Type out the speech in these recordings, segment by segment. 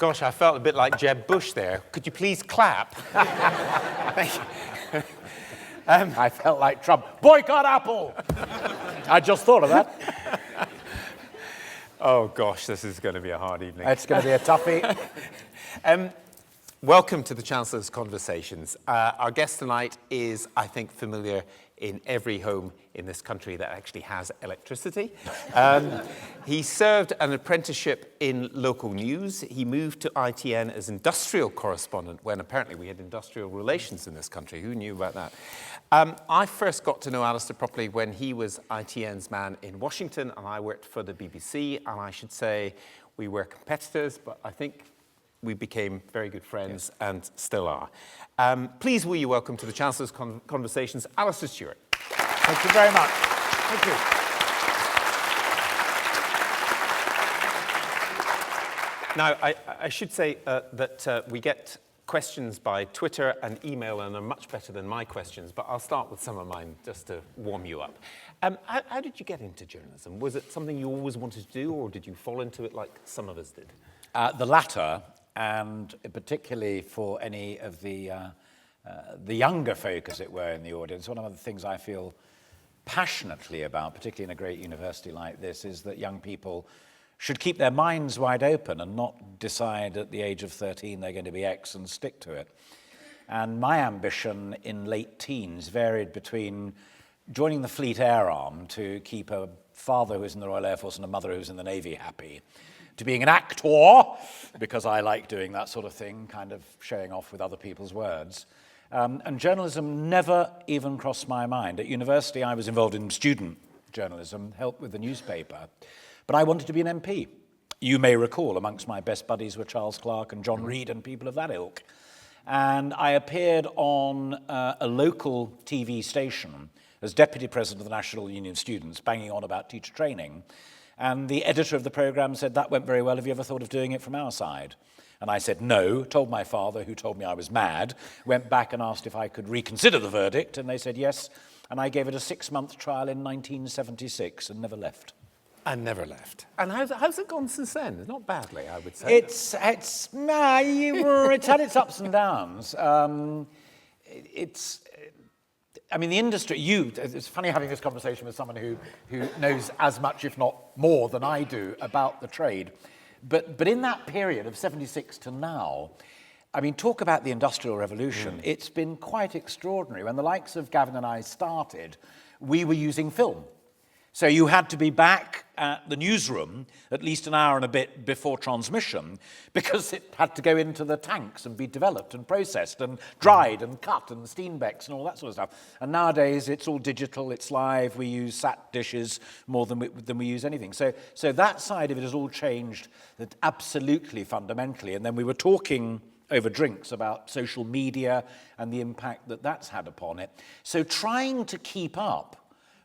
Gosh, I felt a bit like Jeb Bush there. Could you please clap? Thank you. I felt like Trump. Boycott Apple! I just thought of that. Oh, gosh, this is going to be a hard evening. It's going to be a toughie. Welcome to the Chancellor's Conversations. Our guest tonight is, I think, familiar in every home in this country that actually has electricity. He served an apprenticeship in local news. He moved to ITN as industrial correspondent when apparently we had industrial relations in this country. Who knew about that? I first got to know Alastair properly when he was ITN's man in Washington and I worked for the BBC, and I should say we were competitors, but I think we became very good friends and still are. Please will you welcome to the Chancellor's Conversations, Alastair Stewart. Thank you very much. Thank you. Now, I should say that we get questions by Twitter and email, and they're much better than my questions, but I'll start with some of mine just to warm you up. How did you get into journalism? Was it something you always wanted to do, or did you fall into it like some of us did? The latter, and particularly for any of the younger folk, as it were, in the audience, one of the things I feel passionately about, particularly in a great university like this, is that young people should keep their minds wide open and not decide at the age of 13 they're going to be X and stick to it. And my ambition in late teens varied between joining the Fleet Air Arm to keep a father who was in the Royal Air Force and a mother who was in the Navy happy, to being an actor, because I like doing that sort of thing, kind of showing off with other people's words. And journalism never even crossed my mind. At university, I was involved in student journalism, helped with the newspaper, but I wanted to be an MP. You may recall, amongst my best buddies were Charles Clarke and John Reed and people of that ilk. And I appeared on a local TV station as deputy president of the National Union of Students, banging on about teacher training. And the editor of the programme said, "That went very well. Have you ever thought of doing it from our side?" And I said no, told my father, who told me I was mad, went back and asked if I could reconsider the verdict, and they said yes. And I gave it a 6-month trial in 1976 and never left. And never left. And how's it gone since then? Not badly, I would say. It's had its ups and downs. I mean, the industry, it's funny having this conversation with someone who knows as much, if not more, than I do about the trade. But in that period of 76 to now, I mean, talk about the Industrial Revolution. It's been quite extraordinary. When the likes of Gavin and I started, we were using film. So you had to be back at the newsroom at least an hour and a bit before transmission, because it had to go into the tanks and be developed and processed and dried and cut and Steenbecks and all that sort of stuff. And nowadays it's all digital, it's live, we use sat dishes more than we use anything. So that side of it has all changed absolutely fundamentally. And then we were talking over drinks about social media and the impact that that's had upon it. So trying to keep up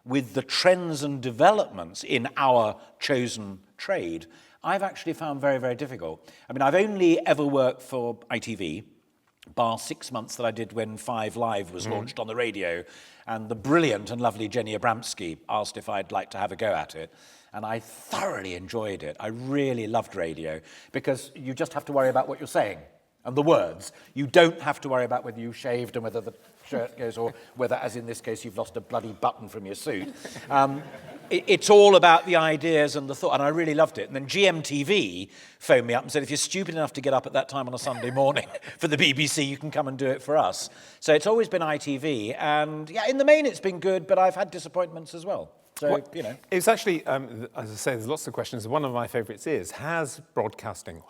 with the trends and developments in our chosen trade, I've actually found very, very difficult. I mean, I've only ever worked for ITV, bar 6 months that I did when 5 Live was launched on the radio, and the brilliant and lovely Jenny Abramsky asked if I'd like to have a go at it. And I thoroughly enjoyed it. I really loved radio, because you just have to worry about what you're saying and the words. You don't have to worry about whether you shaved and whether the shirt goes, or whether, as in this case, you've lost a bloody button from your suit. It's all about the ideas and the thought, and I really loved it. And then GMTV phoned me up and said, if you're stupid enough to get up at that time on a Sunday morning for the BBC, you can come and do it for us. So it's always been ITV, and yeah, in the main it's been good, but I've had disappointments as well. So, you know. It's actually, as I say, there's lots of questions. One of my favourites is, how has broadcasting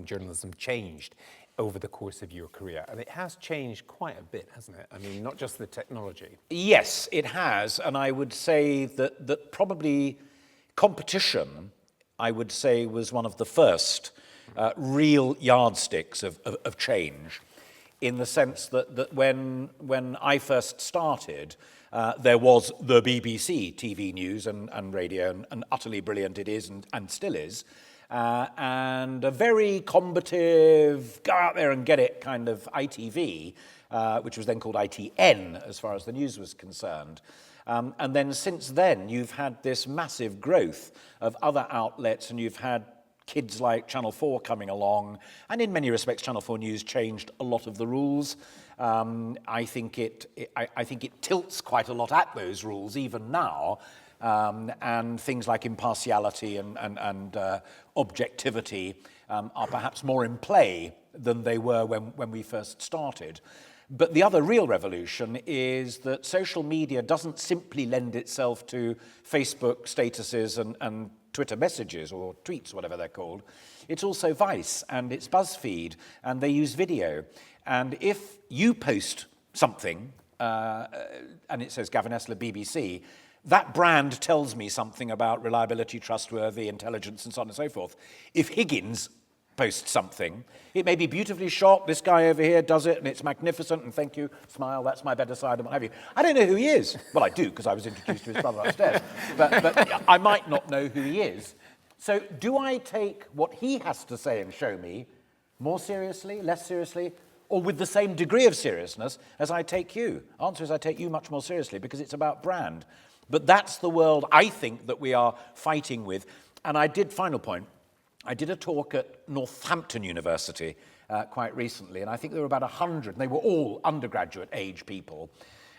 journalism changed over the course of your career? And it has changed quite a bit, hasn't it? I mean, not just the technology. Yes, it has. And I would say that probably competition, I would say, was one of the first real yardsticks of change, in the sense that when I first started, there was the BBC TV news and radio, and utterly brilliant it is and still is. And a very combative, go out there and get it kind of ITV, which was then called ITN as far as the news was concerned. And then since then, you've had this massive growth of other outlets, and you've had kids like Channel 4 coming along, and in many respects Channel 4 News changed a lot of the rules. I think it tilts quite a lot at those rules even now, and things like impartiality and objectivity are perhaps more in play than they were when we first started. But the other real revolution is that social media doesn't simply lend itself to Facebook statuses and Twitter messages or tweets, whatever they're called. It's also Vice and it's BuzzFeed, and they use video. And if you post something and it says Gavin Esler BBC, that brand tells me something about reliability, trustworthy, intelligence, and so on and so forth. If Higgins posts something, it may be beautifully shot, this guy over here does it, and it's magnificent, and thank you, smile, that's my better side, and what have you. I don't know who he is. Well, I do, because I was introduced to his brother upstairs. But I might not know who he is. So do I take what he has to say and show me more seriously, less seriously, or with the same degree of seriousness as I take you? Answer is I take you much more seriously, because it's about brand. But that's the world, I think, that we are fighting with. And final point, I did a talk at Northampton University quite recently, and I think there were about 100, and they were all undergraduate age people.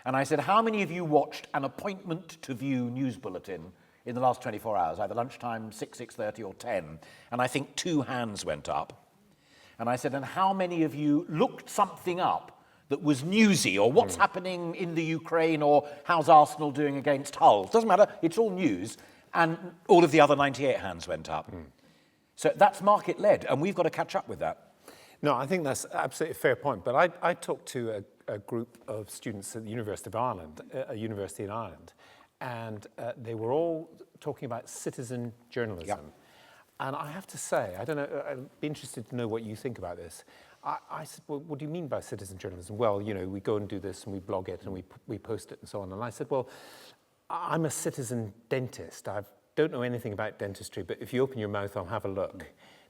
And I said, how many of you watched an appointment to view news bulletin in the last 24 hours, either lunchtime, 6:30 or 10? And I think 2 hands went up. And I said, and how many of you looked something up that was newsy, or what's happening in the Ukraine, or how's Arsenal doing against Hull? Doesn't matter, it's all news. And all of the other 98 hands went up. So that's market-led, and we've got to catch up with that. No, I think that's absolutely a fair point. But I talked to a group of students at the University of Ireland, a university in Ireland, and they were all talking about citizen journalism. Yep. And I have to say, I don't know, I'd be interested to know what you think about this. I said, well, what do you mean by citizen journalism? Well, you know, we go and do this and we blog it and we post it and so on. And I said, well, I'm a citizen dentist. I don't know anything about dentistry, but if you open your mouth, I'll have a look.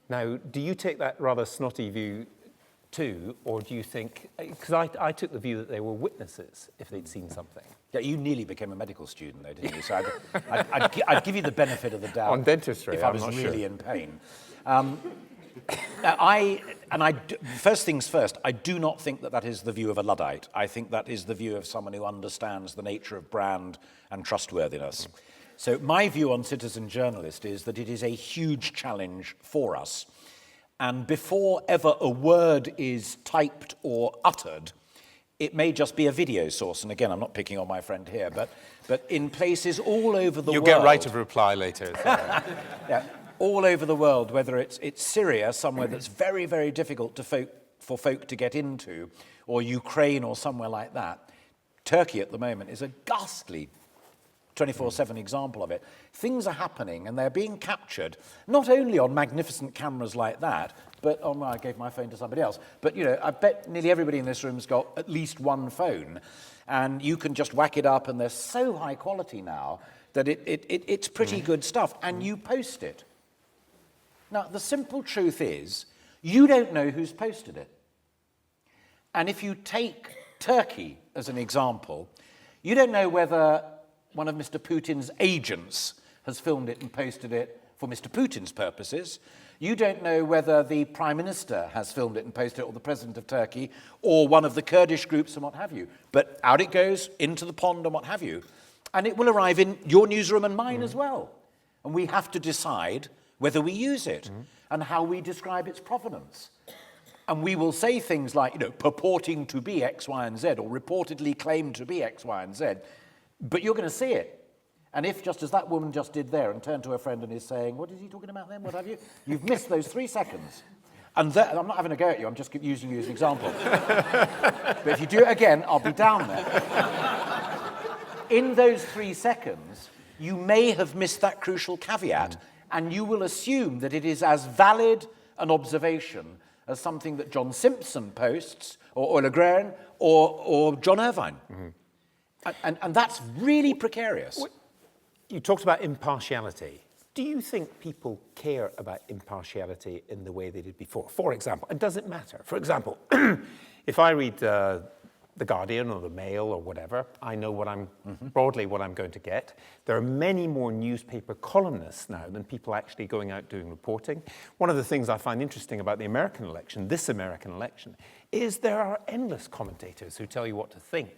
Now, do you take that rather snotty view too, or do you think, because I took the view that they were witnesses if they'd seen something. Yeah, you nearly became a medical student though, didn't you? So I'd give you the benefit of the doubt. On dentistry, if I was really in pain. First things first, I do not think that is the view of a Luddite. I think that is the view of someone who understands the nature of brand and trustworthiness. So my view on citizen journalist is that it is a huge challenge for us. And before ever a word is typed or uttered, it may just be a video source. And again, I'm not picking on my friend here, but in places all over the world. You'll get right of reply later. Yeah, all over the world, whether it's Syria, somewhere that's very, very difficult for folk to get into, or Ukraine or somewhere like that. Turkey at the moment is a ghastly 24/7 example of it. Things are happening and they're being captured, not only on magnificent cameras like that, but I gave my phone to somebody else. But, you know, I bet nearly everybody in this room's got at least one phone, and you can just whack it up, and they're so high quality now that it's pretty good stuff, and you post it. Now, the simple truth is, you don't know who's posted it. And if you take Turkey as an example, you don't know whether one of Mr. Putin's agents has filmed it and posted it for Mr. Putin's purposes. You don't know whether the Prime Minister has filmed it and posted it, or the President of Turkey, or one of the Kurdish groups and what have you. But out it goes, into the pond and what have you. And it will arrive in your newsroom and mine as well. And we have to decide whether we use it and how we describe its provenance. And we will say things like, you know, purporting to be X, Y, and Z, or reportedly claimed to be X, Y, and Z. But you're going to see it. And if, just as that woman just did there, and turned to her friend and is saying, what is he talking about then, what have you? You've missed those 3 seconds. And I'm not having a go at you, I'm just using you as an example. But if you do it again, I'll be down there. In those 3 seconds, you may have missed that crucial caveat, and you will assume that it is as valid an observation as something that John Simpson posts, or Ole Grahn, or John Irvine. And that's really precarious. You talked about impartiality. Do you think people care about impartiality in the way they did before? For example, and does it matter? For example, if I read The Guardian or the Mail or whatever. I know broadly what I'm going to get. There are many more newspaper columnists now than people actually going out doing reporting. One of the things I find interesting about the American election, this American election, is there are endless commentators who tell you what to think.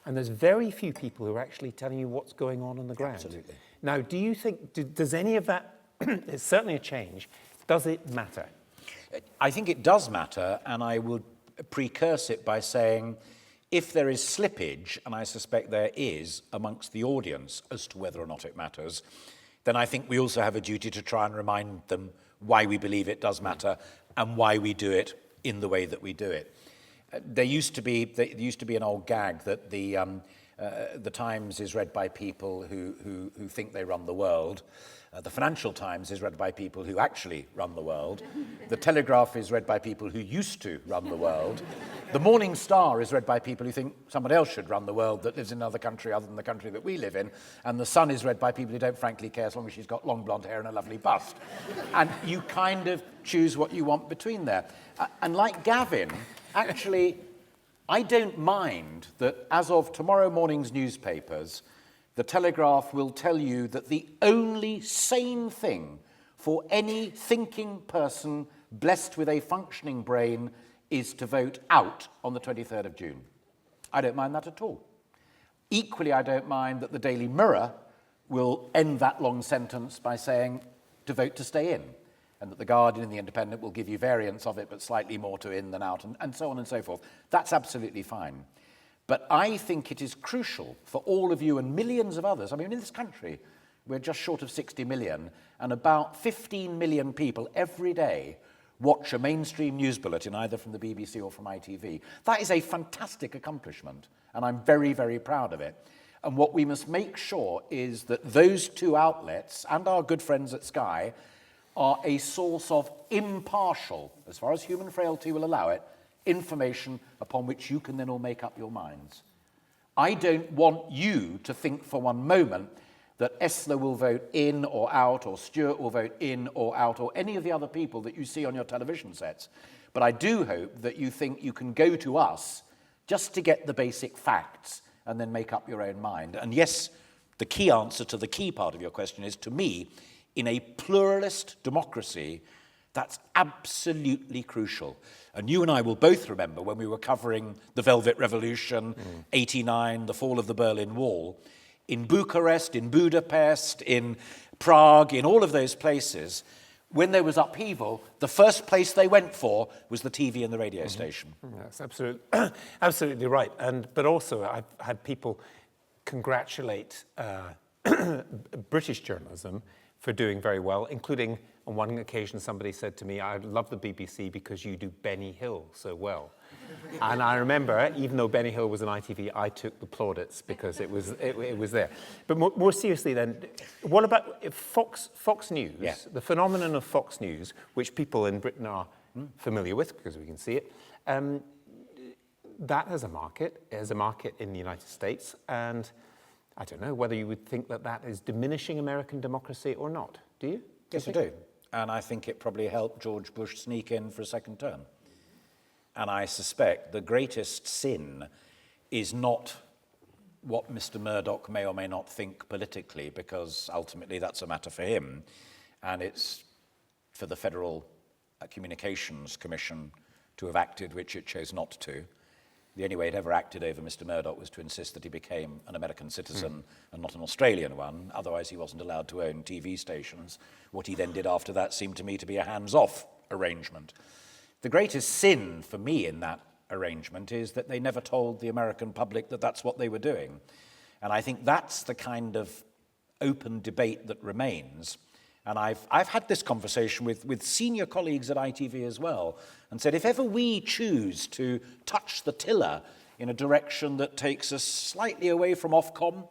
And there's very few people who are actually telling you what's going on the ground. Absolutely. Now, do you think, does any of that, it's certainly a change, does it matter? I think it does matter, and I would precurse it by saying, if there is slippage, and I suspect there is, amongst the audience as to whether or not it matters, then I think we also have a duty to try and remind them why we believe it does matter and why we do it in the way that we do it. There used to be an old gag that the Times is read by people who think they run the world. The Financial Times is read by people who actually run the world. The Telegraph is read by people who used to run the world. The Morning Star is read by people who think somebody else should run the world that lives in another country other than the country that we live in. And The Sun is read by people who don't frankly care as long as she's got long blonde hair and a lovely bust. And you kind of choose what you want between there. And like Gavin, actually, I don't mind that as of tomorrow morning's newspapers, the Telegraph will tell you that the only sane thing for any thinking person blessed with a functioning brain is to vote out on the 23rd of June. I don't mind that at all. Equally, I don't mind that the Daily Mirror will end that long sentence by saying to vote to stay in, and that the Guardian and the Independent will give you variants of it, but slightly more to in than out, and so on and so forth. That's absolutely fine. But I think it is crucial for all of you and millions of others. I mean, in this country, we're just short of 60 million, and about 15 million people every day watch a mainstream news bulletin, either from the BBC or from ITV. That is a fantastic accomplishment, and I'm very, very proud of it. And what we must make sure is that those two outlets, and our good friends at Sky, are a source of impartial, as far as human frailty will allow it, information upon which you can then all make up your minds. I don't want you to think for one moment that Esler will vote in or out, or Stewart will vote in or out, or any of the other people that you see on your television sets. But I do hope that you think you can go to us just to get the basic facts and then make up your own mind. And yes, the key answer to the key part of your question is, to me, in a pluralist democracy, that's absolutely crucial. And you and I will both remember when we were covering the Velvet Revolution, 89, the fall of the Berlin Wall, in Bucharest, in Budapest, in Prague, in all of those places, when there was upheaval, the first place they went for was the TV and the radio station. That's absolutely right. But also, I've had people congratulate British journalism for doing very well, including on one occasion somebody said to me, I love the BBC because you do Benny Hill so well. And I remember, even though Benny Hill was on ITV, I took the plaudits because it was there. But more seriously then, what about Fox News, the phenomenon of Fox News, which people in Britain are familiar with because we can see it, that has a market in the United States, and I don't know whether you would think that that is diminishing American democracy or not. Do you? Yes, I do. And I think it probably helped George Bush sneak in for a second term. And I suspect the greatest sin is not what Mr. Murdoch may or may not think politically, because ultimately that's a matter for him. And it's for the Federal Communications Commission to have acted, which it chose not to. The only way it ever acted over Mr. Murdoch was to insist that he became an American citizen and not an Australian one. Otherwise, he wasn't allowed to own TV stations. What he then did after that seemed to me to be a hands-off arrangement. The greatest sin for me in that arrangement is that they never told the American public that that's what they were doing. And I think that's the kind of open debate that remains. And I've had this conversation with senior colleagues at ITV as well, and said, if ever we choose to touch the tiller in a direction that takes us slightly away from Ofcom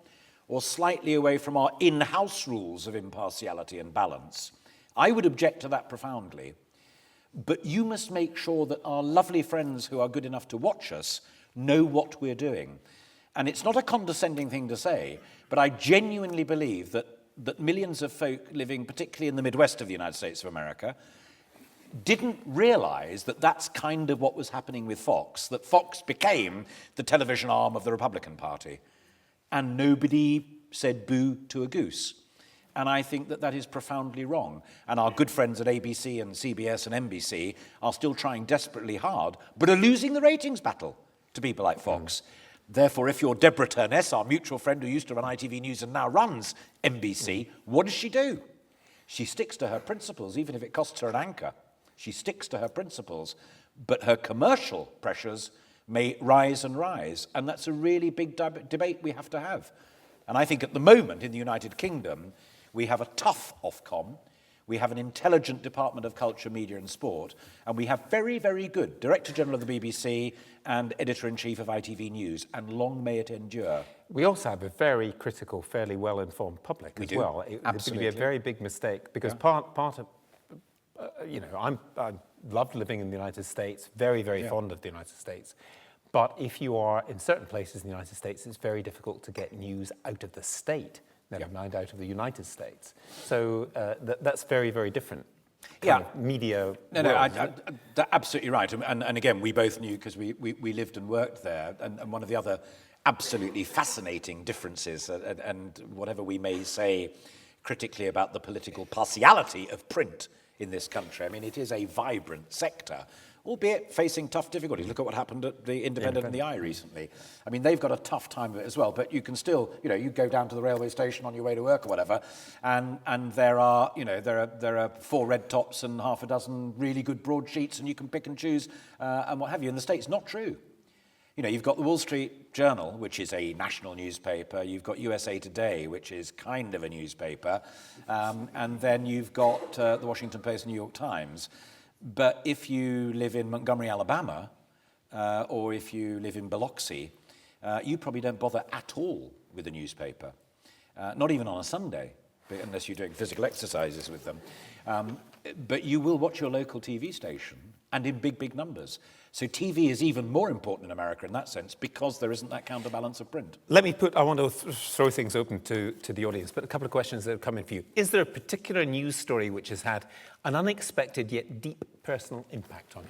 or slightly away from our in-house rules of impartiality and balance, I would object to that profoundly. But you must make sure that our lovely friends who are good enough to watch us know what we're doing. And it's not a condescending thing to say, but I genuinely believe that millions of folk living, particularly in the Midwest of the United States of America, didn't realise that that's kind of what was happening with Fox, that Fox became the television arm of the Republican Party. And nobody said boo to a goose. And I think that that is profoundly wrong. And our good friends at ABC and CBS and NBC are still trying desperately hard, but are losing the ratings battle to people like Fox. Therefore, if you're Deborah Turness, our mutual friend who used to run ITV News and now runs NBC, what does she do? She sticks to her principles, even if it costs her an anchor. She sticks to her principles, but her commercial pressures may rise and rise. And that's a really big debate we have to have. And I think at the moment in the United Kingdom, we have a tough Ofcom, we have an intelligent Department of Culture, Media and Sport, and we have very, very good Director General of the BBC and Editor-in-Chief of ITV News, and long may it endure. We also have a very critical, fairly well-informed public as well. Absolutely. It would be a very big mistake, because part of, I loved living in the United States, very, very fond of the United States. But if you are in certain places in the United States, it's very difficult to get news out of the state, never mind out of the United States. So that's very, very different. Kind of media. No, absolutely right. And again, we both knew because we lived and worked there. And one of the other absolutely fascinating differences, and whatever we may say critically about the political partiality of print in this country, I mean, it is a vibrant sector, albeit facing tough difficulties. Look at what happened at the Independent and the Eye recently. I mean, they've got a tough time of it as well, but you can still, you go down to the railway station on your way to work or whatever, and there are, there are 4 red tops and half a dozen really good broadsheets, and you can pick and choose and what have you. In the States, not true. You've got the Wall Street Journal, which is a national newspaper. You've got USA Today, which is kind of a newspaper. And then you've got the Washington Post and New York Times. But if you live in Montgomery, Alabama, or if you live in Biloxi, you probably don't bother at all with a newspaper, not even on a Sunday, unless you're doing physical exercises with them. But you will watch your local TV station, and in big, big numbers. So TV is even more important in America in that sense, because there isn't that counterbalance of print. I want to throw things open to the audience, but a couple of questions that have come in for you. Is there a particular news story which has had an unexpected yet deep personal impact on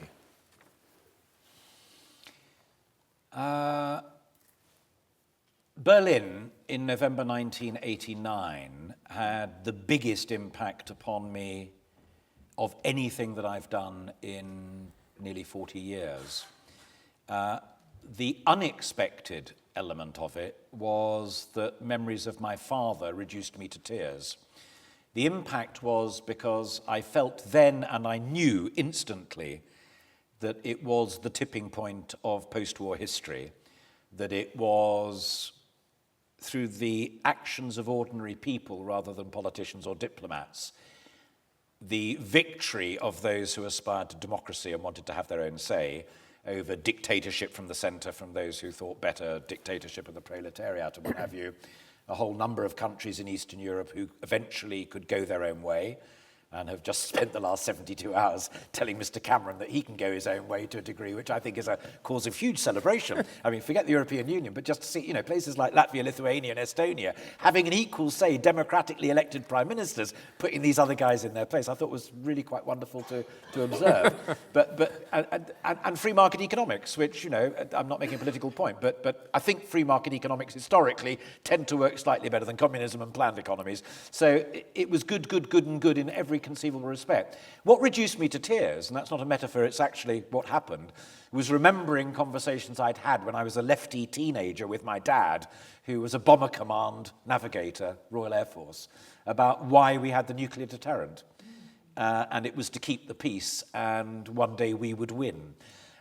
you? Berlin in November 1989 had the biggest impact upon me of anything that I've done in nearly 40 years. The unexpected element of it was that memories of my father reduced me to tears. The impact was because I felt then, and I knew instantly, that it was the tipping point of post-war history, that it was through the actions of ordinary people rather than politicians or diplomats, the victory of those who aspired to democracy and wanted to have their own say over dictatorship from the centre, from those who thought better, dictatorship of the proletariat and what have you, a whole number of countries in Eastern Europe who eventually could go their own way and have just spent the last 72 hours telling Mr. Cameron that he can go his own way to a degree, which I think is a cause of huge celebration. I mean, forget the European Union, but just to see, places like Latvia, Lithuania and Estonia having an equal say, democratically elected prime ministers, putting these other guys in their place, I thought was really quite wonderful to observe. And free market economics, which, I'm not making a political point, but I think free market economics historically tend to work slightly better than communism and planned economies. So it was good in every conceivable respect. What reduced me to tears, and that's not a metaphor, it's actually what happened, was remembering conversations I'd had when I was a lefty teenager with my dad, who was a Bomber Command navigator, Royal Air Force, about why we had the nuclear deterrent. And it was to keep the peace, and one day we would win.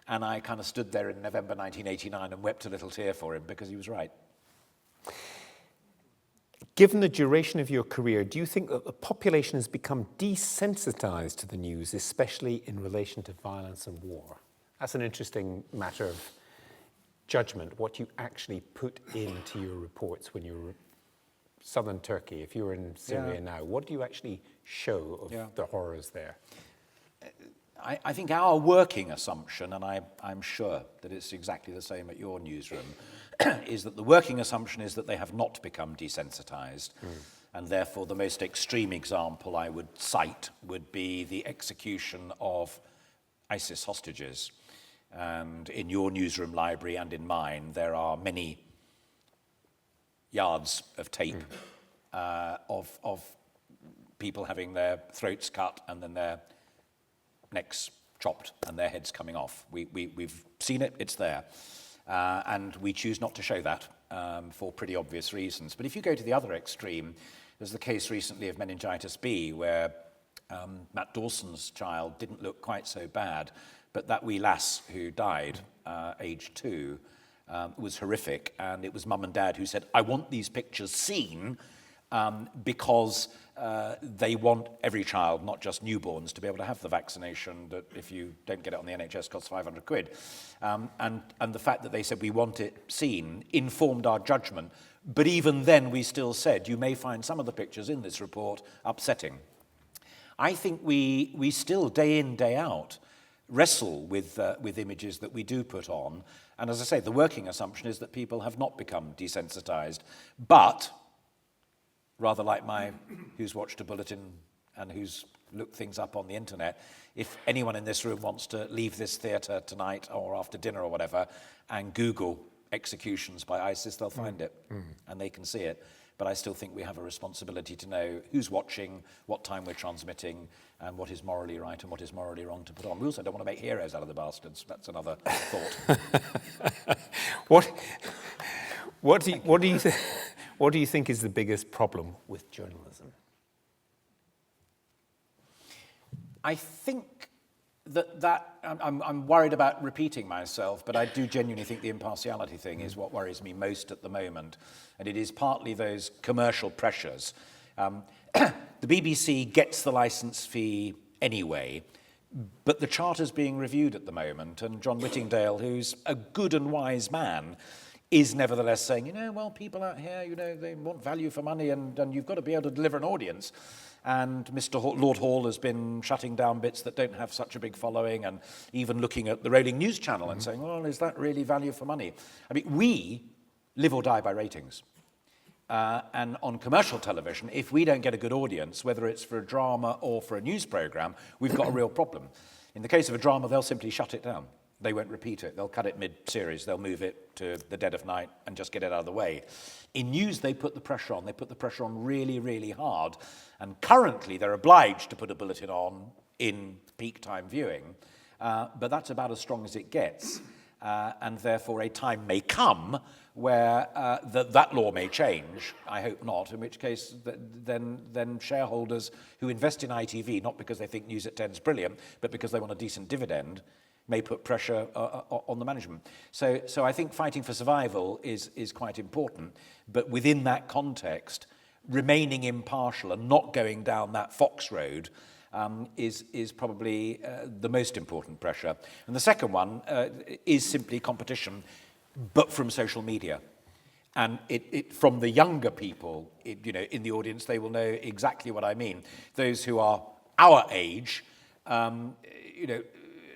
And I kind of stood there in November 1989 and wept a little tear for him, because he was right. Given the duration of your career, do you think that the population has become desensitized to the news, especially in relation to violence and war? That's an interesting matter of judgment, what you actually put into your reports when you're southern Turkey. If you're in Syria now, what do you actually show of the horrors there? I think our working assumption, and I'm sure that it's exactly the same at your newsroom, is that the working assumption is that they have not become desensitized. And therefore, the most extreme example I would cite would be the execution of ISIS hostages. And in your newsroom library and in mine, there are many yards of tape of people having their throats cut and then their necks chopped and their heads coming off. We've seen it, it's there. And we choose not to show that for pretty obvious reasons. But if you go to the other extreme, there's the case recently of meningitis B, where Matt Dawson's child didn't look quite so bad, but that wee lass who died, aged 2, was horrific. And it was mum and dad who said, I want these pictures seen because they want every child, not just newborns, to be able to have the vaccination that if you don't get it on the NHS costs 500 quid. And the fact that they said we want it seen informed our judgment. But even then we still said, you may find some of the pictures in this report upsetting. I think we still, day in, day out, wrestle with images that we do put on. And as I say, the working assumption is that people have not become desensitized. But, rather like who's watched a bulletin and who's looked things up on the internet, if anyone in this room wants to leave this theatre tonight or after dinner or whatever and Google executions by ISIS, they'll find it and they can see it. But I still think we have a responsibility to know who's watching, what time we're transmitting, and what is morally right and what is morally wrong to put on. We also don't want to make heroes out of the bastards. That's another thought. What do you think is the biggest problem with journalism? I think that I'm worried about repeating myself, but I do genuinely think the impartiality thing is what worries me most at the moment. And it is partly those commercial pressures. The BBC gets the licence fee anyway, but the charter's being reviewed at the moment, and John Whittingdale, who's a good and wise man, is nevertheless saying, well, people out here, they want value for money, and you've got to be able to deliver an audience. And Mr. Lord Hall has been shutting down bits that don't have such a big following, and even looking at the Rolling News Channel and saying, well, is that really value for money? I mean, we live or die by ratings. And on commercial television, if we don't get a good audience, whether it's for a drama or for a news programme, we've got a real problem. In the case of a drama, they'll simply shut it down. They won't repeat it. They'll cut it mid-series. They'll move it to the dead of night and just get it out of the way. In news, they put the pressure on. They put the pressure on really, really hard. And currently, they're obliged to put a bulletin on in peak time viewing. But that's about as strong as it gets. And therefore, a time may come where that law may change. I hope not, in which case then shareholders who invest in ITV, not because they think News at 10 is brilliant, but because they want a decent dividend, may put pressure on the management. So I think fighting for survival is quite important. But within that context, remaining impartial and not going down that fox road is probably the most important pressure. And the second one is simply competition, but from social media. And it from the younger people, in the audience, they will know exactly what I mean. Those who are our age,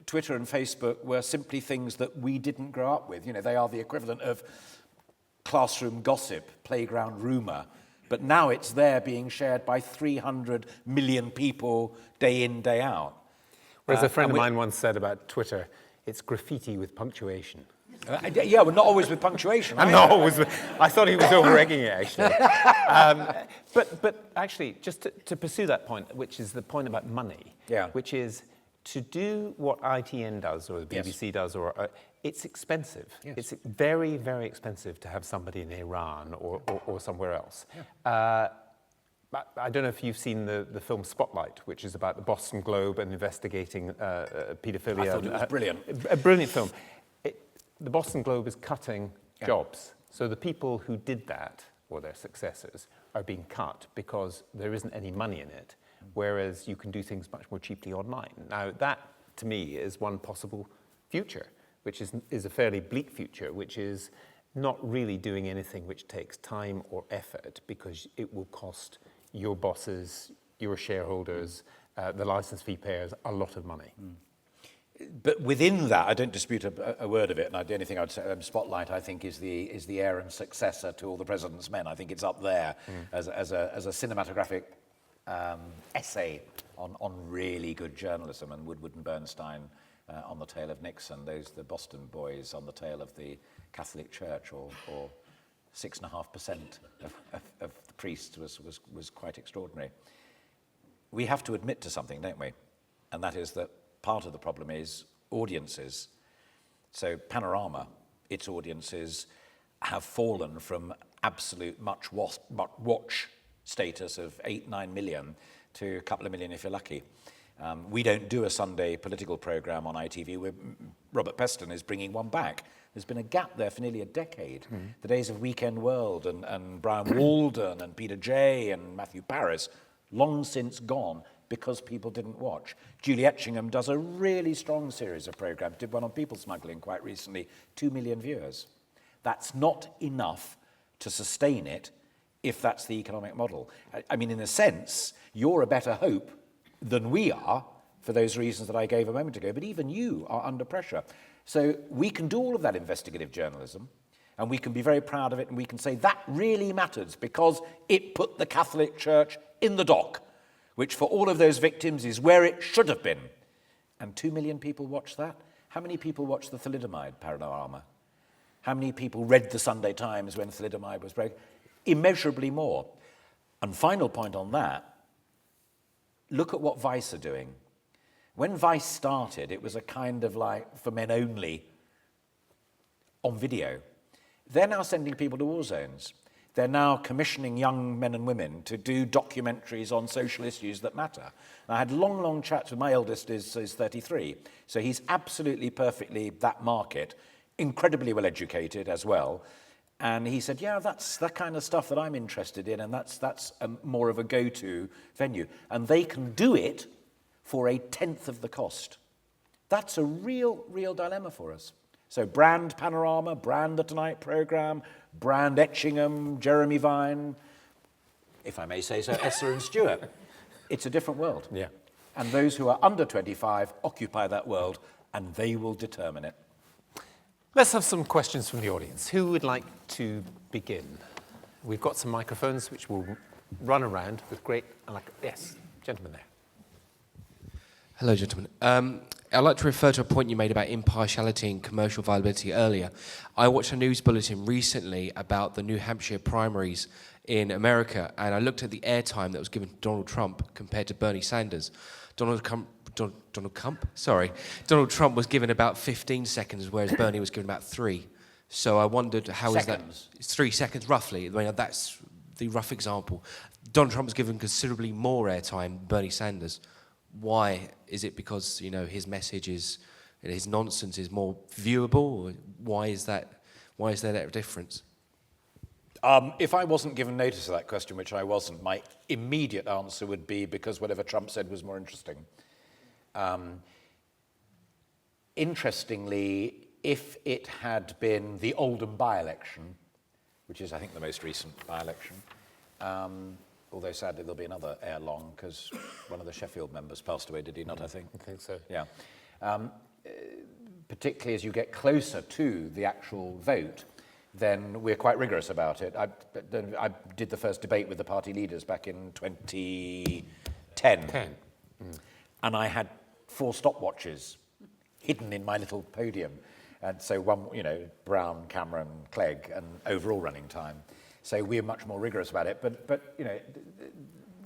Twitter and Facebook were simply things that we didn't grow up with. They are the equivalent of classroom gossip, playground rumour. But now it's there being shared by 300 million people day in, day out. Whereas a friend of mine once said about Twitter, it's graffiti with punctuation. Yeah, but not always with punctuation. And not always I thought he was over-egging it, actually. But actually, just to pursue that point, which is the point about money, which is to do what ITN does or the BBC does, or it's expensive. Yes. It's very, very expensive to have somebody in Iran or somewhere else. Yeah. I don't know if you've seen the film Spotlight, which is about the Boston Globe and investigating paedophilia. I thought it was brilliant. A brilliant film. The Boston Globe is cutting jobs. So the people who did that, or their successors, are being cut because there isn't any money in it, whereas you can do things much more cheaply online. Now, that, to me, is one possible future, which is a fairly bleak future, which is not really doing anything which takes time or effort, because it will cost your bosses, your shareholders, the license fee payers a lot of money. But within that, I don't dispute a word of it. And the only thing I would say, Spotlight, I think, is the heir and successor to All the President's Men. I think it's up there as a cinematographic essay on really good journalism. And Woodward and Bernstein on the tale of Nixon, the Boston boys on the tale of the Catholic Church, or 6.5% of the priests was quite extraordinary. We have to admit to something, don't we? And that is that part of the problem is audiences. So Panorama, its audiences have fallen from absolute much watch status of 8-9 million to a couple of million if you're lucky. We don't do a Sunday political programme on ITV. Robert Peston is bringing one back. There's been a gap there for nearly a decade. The days of Weekend World and Brian Walden and Peter Jay and Matthew Paris, long since gone because people didn't watch. Julie Etchingham does a really strong series of programmes, did one on people smuggling quite recently, 2 million viewers. That's not enough to sustain it if that's the economic model. I mean, in a sense, you're a better hope than we are for those reasons that I gave a moment ago, but even you are under pressure. So we can do all of that investigative journalism, and we can be very proud of it, and we can say that really matters because it put the Catholic Church in the dock, which for all of those victims is where it should have been. And 2 million people watched that. How many people watched the thalidomide panorama? How many people read the Sunday Times when thalidomide was broken? Immeasurably more. And final point on that, look at what Vice are doing. When Vice started, it was a kind of like for men only on video. They're now sending people to war zones. They're now commissioning young men and women to do documentaries on social issues that matter. And I had long, long chats with my eldest, is 33, so he's absolutely perfectly that market, incredibly well educated as well. And he said, yeah, that's that kind of stuff that I'm interested in, and that's more of a go-to venue. And they can do it for a tenth of the cost. That's a real, real dilemma for us. So brand Panorama, brand the Tonight programme, brand Etchingham, Jeremy Vine, if I may say so, Esler and Stewart. It's a different world. Yeah. And those who are under 25 occupy that world, and they will determine it. Let's have some questions from the audience. Who would like to begin? We've got some microphones which will run around with great... Yes, gentleman there. Hello, gentlemen. I'd like to refer to a point you made about impartiality and commercial viability earlier. I watched a news bulletin recently about the New Hampshire primaries in America, and I looked at the airtime that was given to Donald Trump compared to Bernie Sanders. Donald Trump was given about 15 seconds, whereas Bernie was given about 3. So I wondered how Seconds. is that? It's 3 seconds roughly. I mean, that's the rough example. Donald Trump was given considerably more airtime than Bernie Sanders. Why? Is it because, his message is, his nonsense is more viewable? Or why is there that difference? If I wasn't given notice of that question, which I wasn't, my immediate answer would be because whatever Trump said was more interesting. Interestingly, if it had been the Oldham by-election, which is, I think, the most recent by-election, although sadly there'll be another ere long because one of the Sheffield members passed away, did he not, I think? I think so. Yeah. Particularly as you get closer to the actual vote, then we're quite rigorous about it. I did the first debate with the party leaders back in 2010. And I had 4 stopwatches hidden in my little podium. And so one, Brown, Cameron, Clegg, and overall running time. So we're much more rigorous about it. But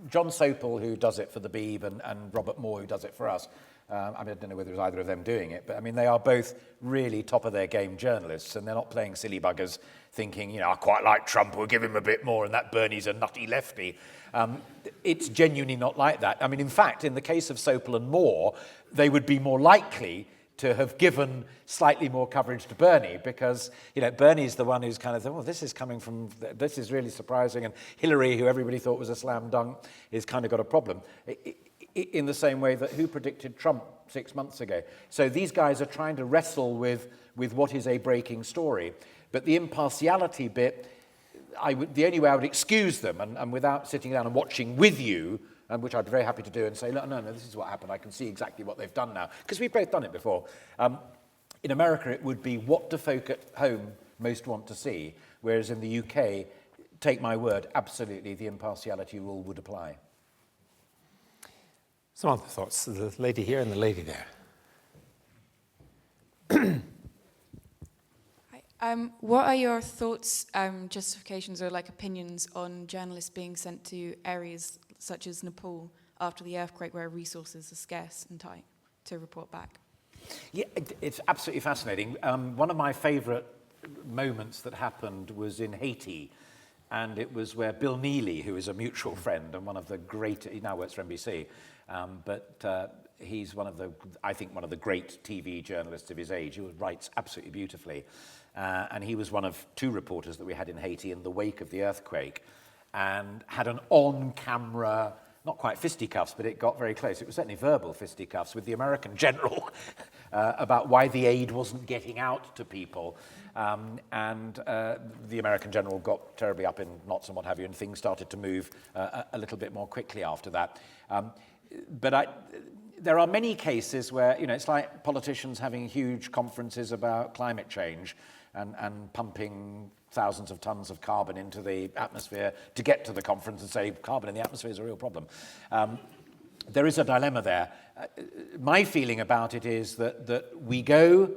John Sopel, who does it for the Beeb, and Robert Moore, who does it for us, I don't know whether it was either of them doing it, but they are both really top of their game journalists, and they're not playing silly buggers thinking, I quite like Trump, we'll give him a bit more, and that Bernie's a nutty lefty. It's genuinely not like that. In fact, in the case of Sopel and Moore, they would be more likely to have given slightly more coverage to Bernie because, Bernie's the one who's kind of thought, this is really surprising, and Hillary, who everybody thought was a slam dunk, is kind of got a problem. In the same way that who predicted Trump 6 months ago? So these guys are trying to wrestle with what is a breaking story. But the impartiality bit, the only way I would excuse them, and without sitting down and watching with you which I'd be very happy to do, and say, no, this is what happened. I can see exactly what they've done now. Because we've both done it before. In America, it would be, what do folk at home most want to see? Whereas in the UK, take my word, absolutely the impartiality rule would apply. Some other thoughts. The lady here and the lady there. What are your thoughts, justifications, or like opinions on journalists being sent to areas such as Nepal after the earthquake, where resources are scarce and tight, to report back? Yeah, it's absolutely fascinating. One of my favourite moments that happened was in Haiti, and it was where Bill Neely, who is a mutual friend and one of the great, he now works for NBC, but he's I think one of the great TV journalists of his age. He writes absolutely beautifully. And he was one of 2 reporters that we had in Haiti in the wake of the earthquake, and had an on-camera, not quite fisticuffs, but it got very close. It was certainly verbal fisticuffs with the American general about why the aid wasn't getting out to people. And the American general got terribly up in knots and what have you, and things started to move a little bit more quickly after that. There are many cases where, it's like politicians having huge conferences about climate change and pumping thousands of tons of carbon into the atmosphere to get to the conference and say carbon in the atmosphere is a real problem. There is a dilemma there. My feeling about it is that we go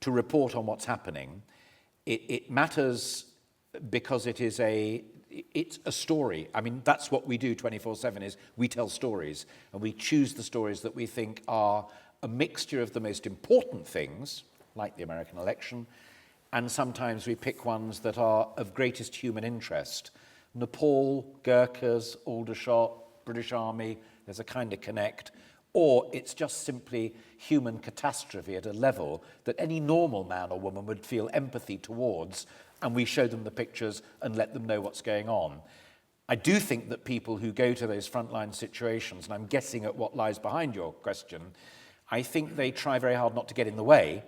to report on what's happening. It matters because it's a story. I mean, that's what we do 24/7, is we tell stories, and we choose the stories that we think are a mixture of the most important things, like the American election, and sometimes we pick ones that are of greatest human interest. Nepal, Gurkhas, Aldershot, British Army, there's a kind of connect. Or it's just simply human catastrophe at a level that any normal man or woman would feel empathy towards, and we show them the pictures and let them know what's going on. I do think that people who go to those frontline situations, and I'm guessing at what lies behind your question, I think they try very hard not to get in the way,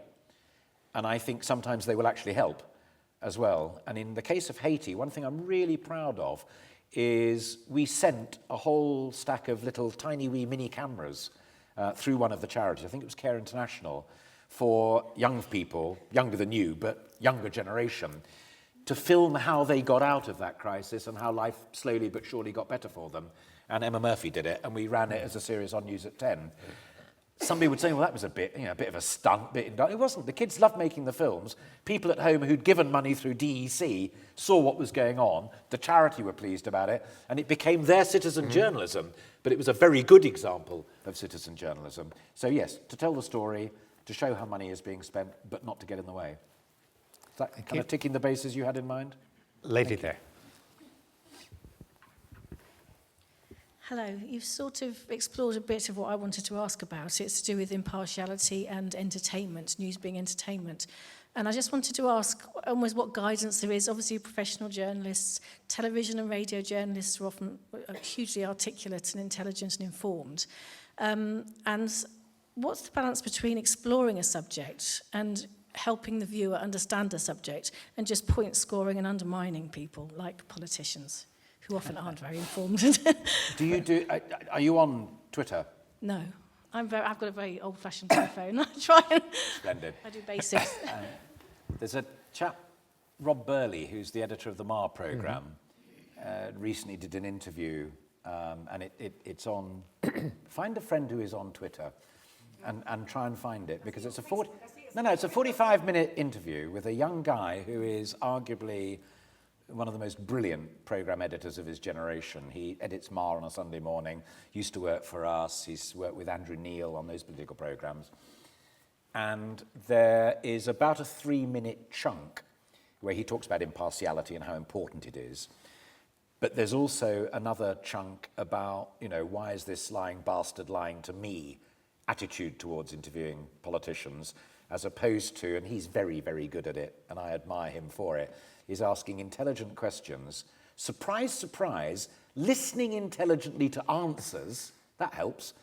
and I think sometimes they will actually help as well. And in the case of Haiti, one thing I'm really proud of is we sent a whole stack of little tiny wee mini cameras through one of the charities, I think it was Care International, for young people, younger than you, but younger generation, to film how they got out of that crisis and how life slowly but surely got better for them. And Emma Murphy did it, and we ran it as a series on News at 10. Somebody would say, well, that was a bit of a stunt. It wasn't. The kids loved making the films. People at home who'd given money through DEC saw what was going on. The charity were pleased about it, and it became their citizen journalism. But it was a very good example of citizen journalism. So yes, to tell the story, to show how money is being spent, but not to get in the way. Is that kind of ticking the bases you had in mind? Lady there. Hello. You've sort of explored a bit of what I wanted to ask about. It's to do with impartiality and entertainment, news being entertainment. And I just wanted to ask almost what guidance there is. Obviously, professional journalists, television and radio journalists are often hugely articulate and intelligent and informed. And what's the balance between exploring a subject and helping the viewer understand the subject and just point scoring and undermining people like politicians, who often aren't very informed? Are you on Twitter? No. I've got a very old-fashioned telephone. I try and... Splendid. I do basics. There's a chap, Rob Burley, who's the editor of the Mar programme, recently did an interview, and it's on... Find a friend who is on Twitter and try and find it, because it's a 45-minute interview with a young guy who is arguably one of the most brilliant programme editors of his generation. He edits Mar on a Sunday morning, used to work for us, he's worked with Andrew Neil on those political programmes. And there is about a 3-minute chunk where he talks about impartiality and how important it is. But there's also another chunk about, why is this lying bastard lying to me attitude towards interviewing politicians, as opposed to, and he's very, very good at it, and I admire him for it, is asking intelligent questions, surprise, surprise, listening intelligently to answers, that helps,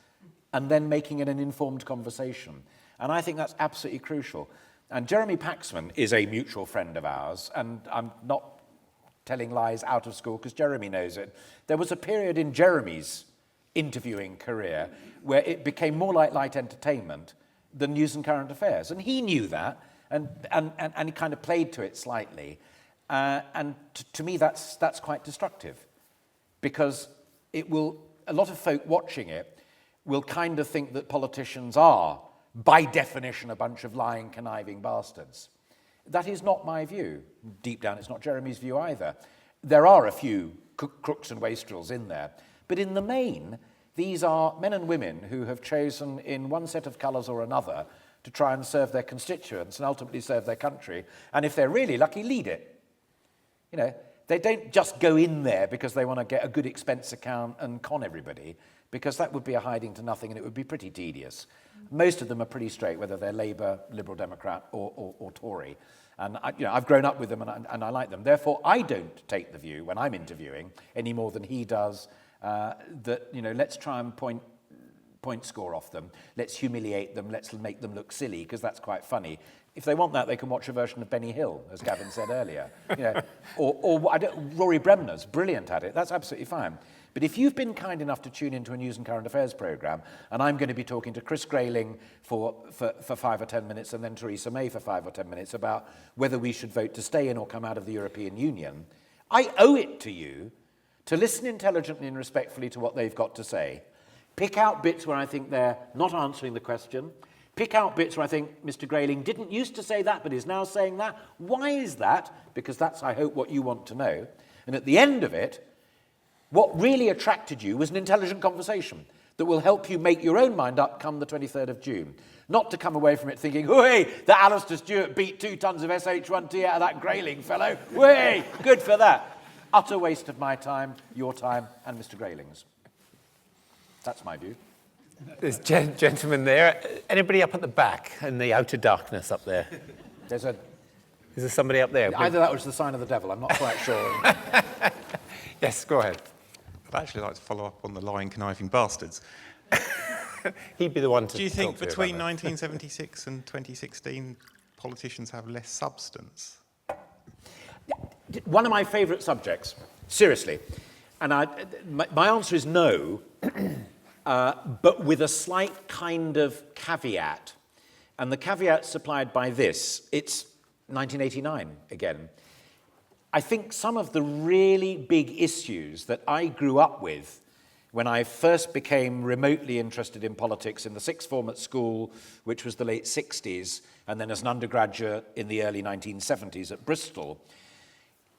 and then making it an informed conversation. And I think that's absolutely crucial. And Jeremy Paxman is a mutual friend of ours, and I'm not telling lies out of school because Jeremy knows it. There was a period in Jeremy's interviewing career where it became more like light entertainment than news and current affairs. And he knew that, and he kind of played to it slightly. To me, that's quite destructive, because a lot of folk watching it will kind of think that politicians are, by definition, a bunch of lying, conniving bastards. That is not my view. Deep down, it's not Jeremy's view either. There are a few crooks and wastrels in there, but in the main, these are men and women who have chosen in one set of colours or another to try and serve their constituents and ultimately serve their country, and if they're really lucky, lead it. You know, they don't just go in there because they want to get a good expense account and con everybody, because that would be a hiding to nothing and it would be pretty tedious. Most of them are pretty straight, whether they're Labour, Liberal Democrat or Tory. And I've grown up with them and I like them. Therefore, I don't take the view when I'm interviewing any more than he does that, let's try and point score off them. Let's humiliate them. Let's make them look silly, because that's quite funny. If they want that, they can watch a version of Benny Hill, as Gavin said earlier. Rory Bremner's brilliant at it. That's absolutely fine. But if you've been kind enough to tune into a news and current affairs programme, and I'm going to be talking to Chris Grayling for 5 or 10 minutes, and then Theresa May for 5 or 10 minutes about whether we should vote to stay in or come out of the European Union, I owe it to you to listen intelligently and respectfully to what they've got to say. Pick out bits where I think they're not answering the question. Pick out bits where I think Mr. Grayling didn't used to say that, but is now saying that. Why is that? Because that's, I hope, what you want to know. And at the end of it, what really attracted you was an intelligent conversation that will help you make your own mind up come the 23rd of June. Not to come away from it thinking, "Hooray, that Alastair Stewart beat 2 tons of SH1T out of that Grayling fellow. Hooray, good for that." Utter waste of my time, your time, and Mr. Grayling's. That's my view. There's gentleman there. Anybody up at the back in the outer darkness up there? Is there somebody up there? Either that was the sign of the devil, I'm not quite sure. Yes, go ahead. I'd actually like to follow up on the lying, conniving bastards. He'd be the one to Do you think talk to between about 1976 and 2016 politicians have less substance? One of my favourite subjects, seriously. And my answer is no, but with a slight kind of caveat. And the caveat supplied by this, it's 1989 again. I think some of the really big issues that I grew up with when I first became remotely interested in politics in the sixth form at school, which was the late 60s, and then as an undergraduate in the early 1970s at Bristol,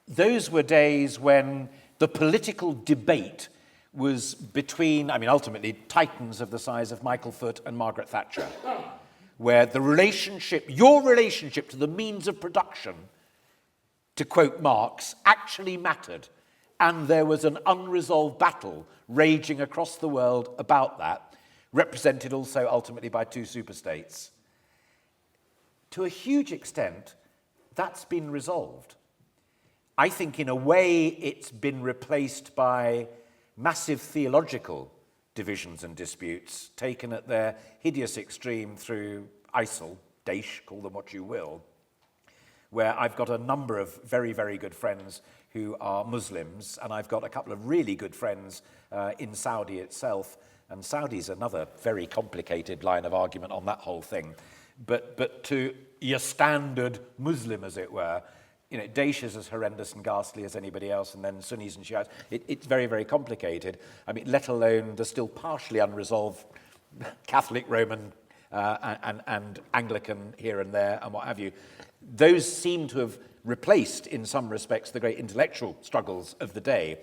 those were days when the political debate was between, ultimately, titans of the size of Michael Foot and Margaret Thatcher, where your relationship to the means of production, to quote Marx, actually mattered. And there was an unresolved battle raging across the world about that, represented also ultimately by 2 superstates. To a huge extent, that's been resolved. I think in a way it's been replaced by massive theological divisions and disputes taken at their hideous extreme through ISIL, Daesh, call them what you will, where I've got a number of very, very good friends who are Muslims, and I've got a couple of really good friends in Saudi itself, and Saudi's another very complicated line of argument on that whole thing. But to your standard Muslim, as it were, Daesh is as horrendous and ghastly as anybody else, and then Sunnis and Shiites. It's very, very complicated. Let alone the still partially unresolved Catholic, Roman, and Anglican here and there, and what have you. Those seem to have replaced, in some respects, the great intellectual struggles of the day.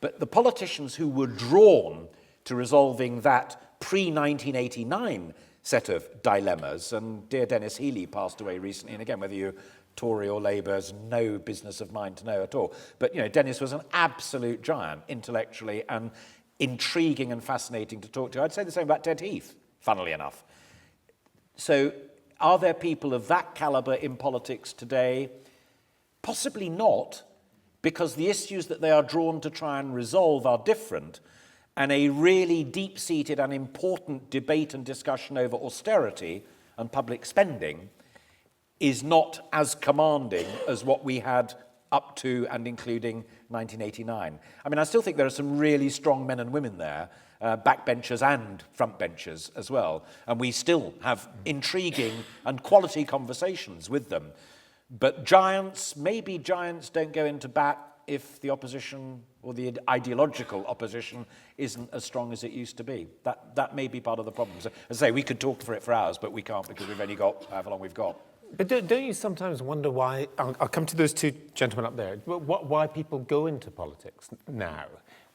But the politicians who were drawn to resolving that pre-1989 set of dilemmas, and dear Dennis Healey passed away recently, and again, whether you're Tory or Labour is no business of mine to know at all. But, Dennis was an absolute giant intellectually and intriguing and fascinating to talk to. I'd say the same about Ted Heath, funnily enough. So are there people of that calibre in politics today? Possibly not, because the issues that they are drawn to try and resolve are different, and a really deep-seated and important debate and discussion over austerity and public spending is not as commanding as what we had up to and including 1989. I mean, I still think there are some really strong men and women there, backbenchers and frontbenchers as well, and we still have intriguing and quality conversations with them. But maybe giants don't go into bat if the opposition or the ideological opposition isn't as strong as it used to be. That may be part of the problem. So, as I say, we could talk for hours, but we can't because we've only got however long we've got. But don't you sometimes wonder why, I'll come to those two gentlemen up there, why people go into politics now?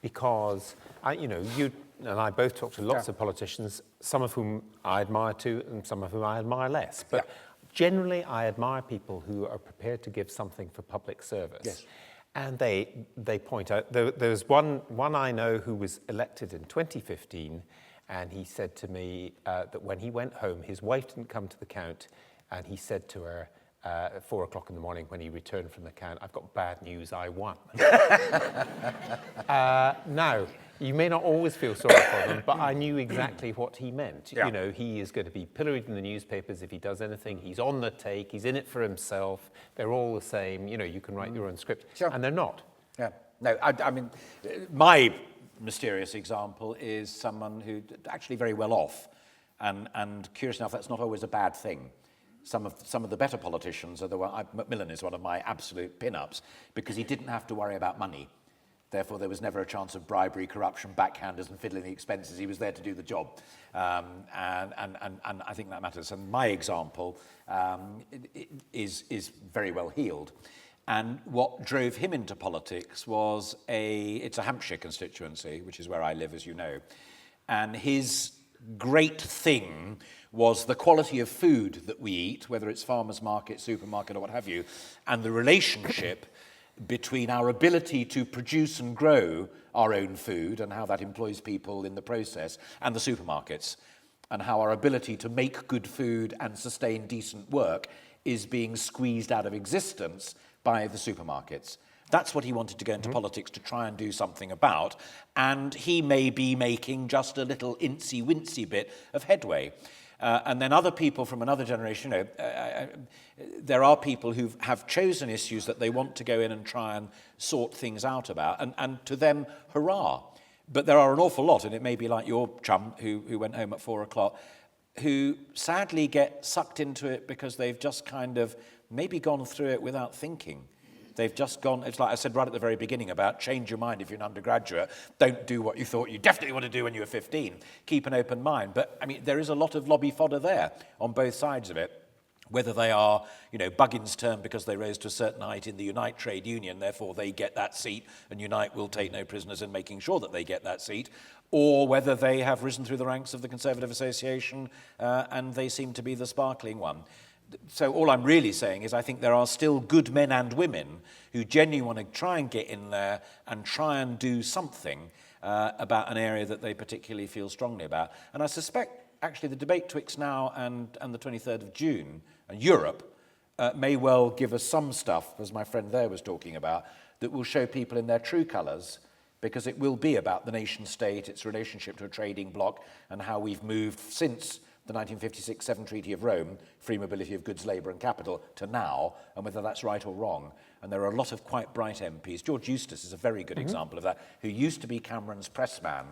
Because, you and I both talk to lots of politicians, some of whom I admire too, and some of whom I admire less. But generally, I admire people who are prepared to give something for public service. Yes. And they point out, there's one I know who was elected in 2015, and he said to me that when he went home, his wife didn't come to the count, and he said to her at 4 o'clock in the morning when he returned from the count, "I've got bad news, I won." Now, you may not always feel sorry for them, but I knew exactly what he meant. Yeah. He is going to be pilloried in the newspapers if he does anything. He's on the take, he's in it for himself. They're all the same. You can write your own script. Sure. And they're not. Yeah. No, I mean, my mysterious example is someone who's actually very well off. And curious enough, that's not always a bad thing. Some of the better politicians are the one. Macmillan is one of my absolute pin-ups because he didn't have to worry about money. Therefore, there was never a chance of bribery, corruption, backhanders, and fiddling the expenses. He was there to do the job, and I think that matters. And my example is very well heeled. And what drove him into politics was it's a Hampshire constituency, which is where I live, as you know, and his great thing was the quality of food that we eat, whether it's farmer's market, supermarket, or what have you, and the relationship between our ability to produce and grow our own food and how that employs people in the process, and the supermarkets, and how our ability to make good food and sustain decent work is being squeezed out of existence by the supermarkets. That's what he wanted to go into politics to try and do something about, and he may be making just a little incy-wincy bit of headway. And then other people from another generation, there are people who have chosen issues that they want to go in and try and sort things out about, and to them, hurrah. But there are an awful lot, and it may be like your chum who went home at 4 o'clock, who sadly get sucked into it because they've just kind of maybe gone through it without thinking. They've just gone, it's like I said right at the very beginning about change your mind if you're an undergraduate. Don't do what you thought you definitely want to do when you were 15. Keep an open mind. But, I mean, there is a lot of lobby fodder there on both sides of it. Whether they are, Buggins' term because they rose to a certain height in the Unite trade union, therefore they get that seat, and Unite will take no prisoners in making sure that they get that seat, or whether they have risen through the ranks of the Conservative Association and they seem to be the sparkling one. So all I'm really saying is I think there are still good men and women who genuinely want to try and get in there and try and do something about an area that they particularly feel strongly about. And I suspect, actually, the debate twixt now and the 23rd of June, and Europe, may well give us some stuff, as my friend there was talking about, that will show people in their true colours, because it will be about the nation-state, its relationship to a trading bloc, and how we've moved since the 1956-7 Treaty of Rome, free mobility of goods, labour and capital, to now, and whether that's right or wrong. And there are a lot of quite bright MPs. George Eustace is a very good example of that, who used to be Cameron's pressman,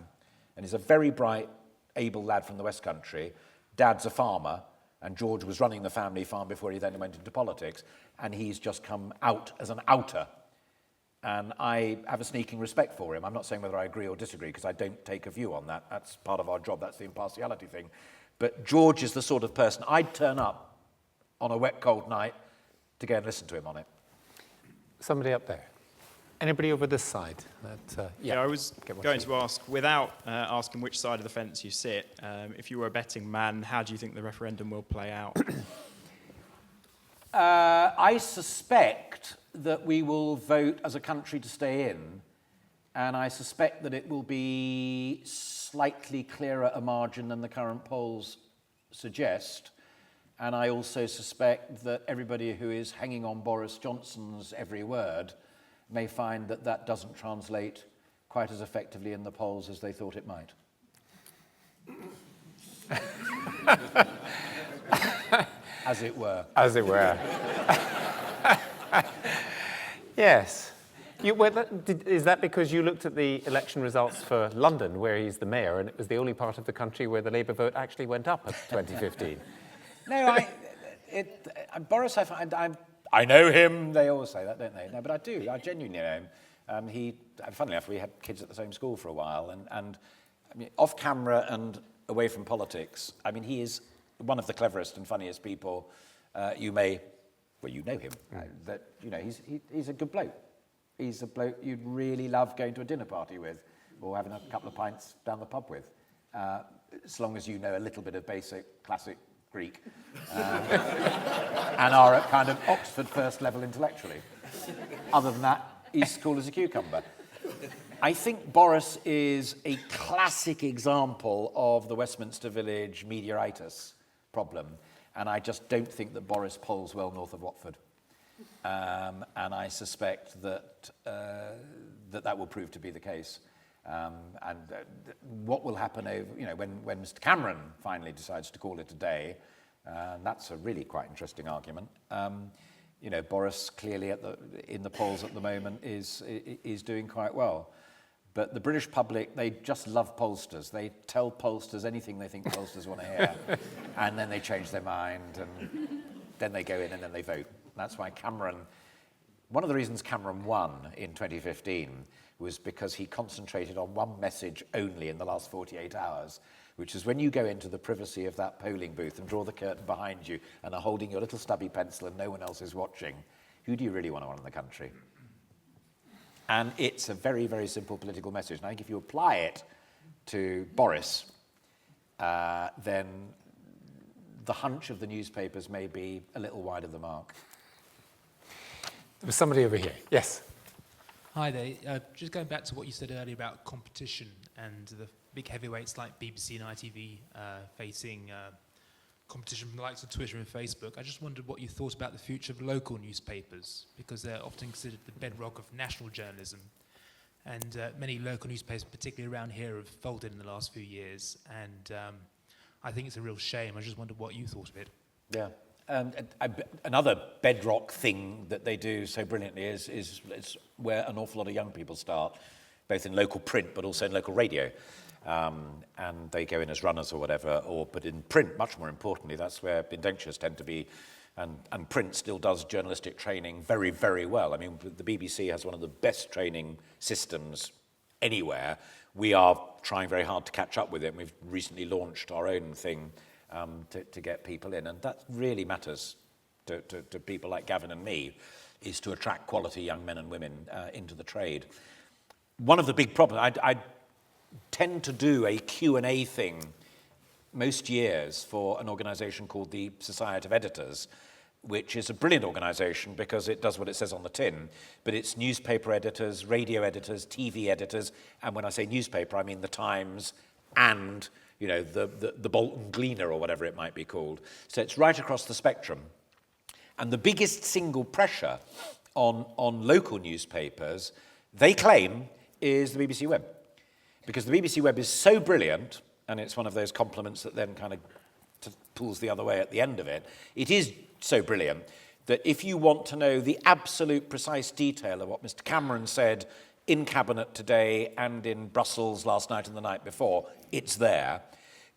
and is a very bright, able lad from the West Country. Dad's a farmer, and George was running the family farm before he then went into politics, and he's just come out as an outer. And I have a sneaking respect for him. I'm not saying whether I agree or disagree, because I don't take a view on that. That's part of our job. That's the impartiality thing. But George is the sort of person I'd turn up on a wet, cold night to go and listen to him on it. Somebody up there. Anybody over this side? I was going to ask, without asking which side of the fence you sit, if you were a betting man, how do you think the referendum will play out? I suspect that we will vote as a country to stay in, and I suspect that it will be slightly clearer a margin than the current polls suggest. And I also suspect that everybody who is hanging on Boris Johnson's every word may find that that doesn't translate quite as effectively in the polls as they thought it might. As it were. As it were. Yes. Is that because you looked at the election results for London, where he's the mayor, and it was the only part of the country where the Labour vote actually went up in 2015? No, Boris, I know him. They always say that, don't they? No, but I do. I genuinely know him. Funnily enough, we had kids at the same school for a while, and I mean, off camera and away from politics, I mean, he is one of the cleverest and funniest people you know him. He's a good bloke. He's a bloke you'd really love going to a dinner party with, or having a couple of pints down the pub with, as long as you know a little bit of basic classic Greek, and are at kind of Oxford first level intellectually. Other than that, he's cool as a cucumber. I think Boris is a classic example of the Westminster Village mediaitis problem, and I just don't think that Boris polls well north of Watford. And I suspect that that will prove to be the case. What will happen when Mr. Cameron finally decides to call it a day, that's a really quite interesting argument. Boris clearly in the polls at the moment is doing quite well. But the British public, they just love pollsters. They tell pollsters anything they think pollsters want to hear, and then they change their mind, and then they go in and then they vote. That's why one of the reasons Cameron won in 2015 was because he concentrated on one message only in the last 48 hours, which is when you go into the privacy of that polling booth and draw the curtain behind you and are holding your little stubby pencil and no one else is watching, who do you really want to run the country? And it's a very, very simple political message. And I think if you apply it to Boris, then the hunch of the newspapers may be a little wide of the mark. There was somebody over here. Yes. Hi there. Just going back to what you said earlier about competition and the big heavyweights like BBC and ITV facing competition from the likes of Twitter and Facebook. I just wondered what you thought about the future of local newspapers, because they're often considered the bedrock of national journalism. And many local newspapers, particularly around here, have folded in the last few years. And I think it's a real shame. I just wondered what you thought of it. Yeah. Another bedrock thing that they do so brilliantly is where an awful lot of young people start, both in local print but also in local radio. And they go in as runners or whatever, but in print, much more importantly, that's where indentures tend to be, and print still does journalistic training very, very well. I mean, the BBC has one of the best training systems anywhere. We are trying very hard to catch up with it, and we've recently launched our own thing to get people in, and that really matters to people like Gavin and me, is to attract quality young men and women into the trade. One of the big problems, I tend to do a Q&A thing most years for an organisation called the Society of Editors, which is a brilliant organisation because it does what it says on the tin, but it's newspaper editors, radio editors, TV editors, and when I say newspaper, I mean the Times and the Bolton Gleaner or whatever it might be called. So it's right across the spectrum. And the biggest single pressure on local newspapers, they claim, is the BBC Web. Because the BBC Web is so brilliant, and it's one of those compliments that then kind of pulls the other way at the end of it. It is so brilliant that if you want to know the absolute precise detail of what Mr. Cameron said in Cabinet today and in Brussels last night and the night before, it's there.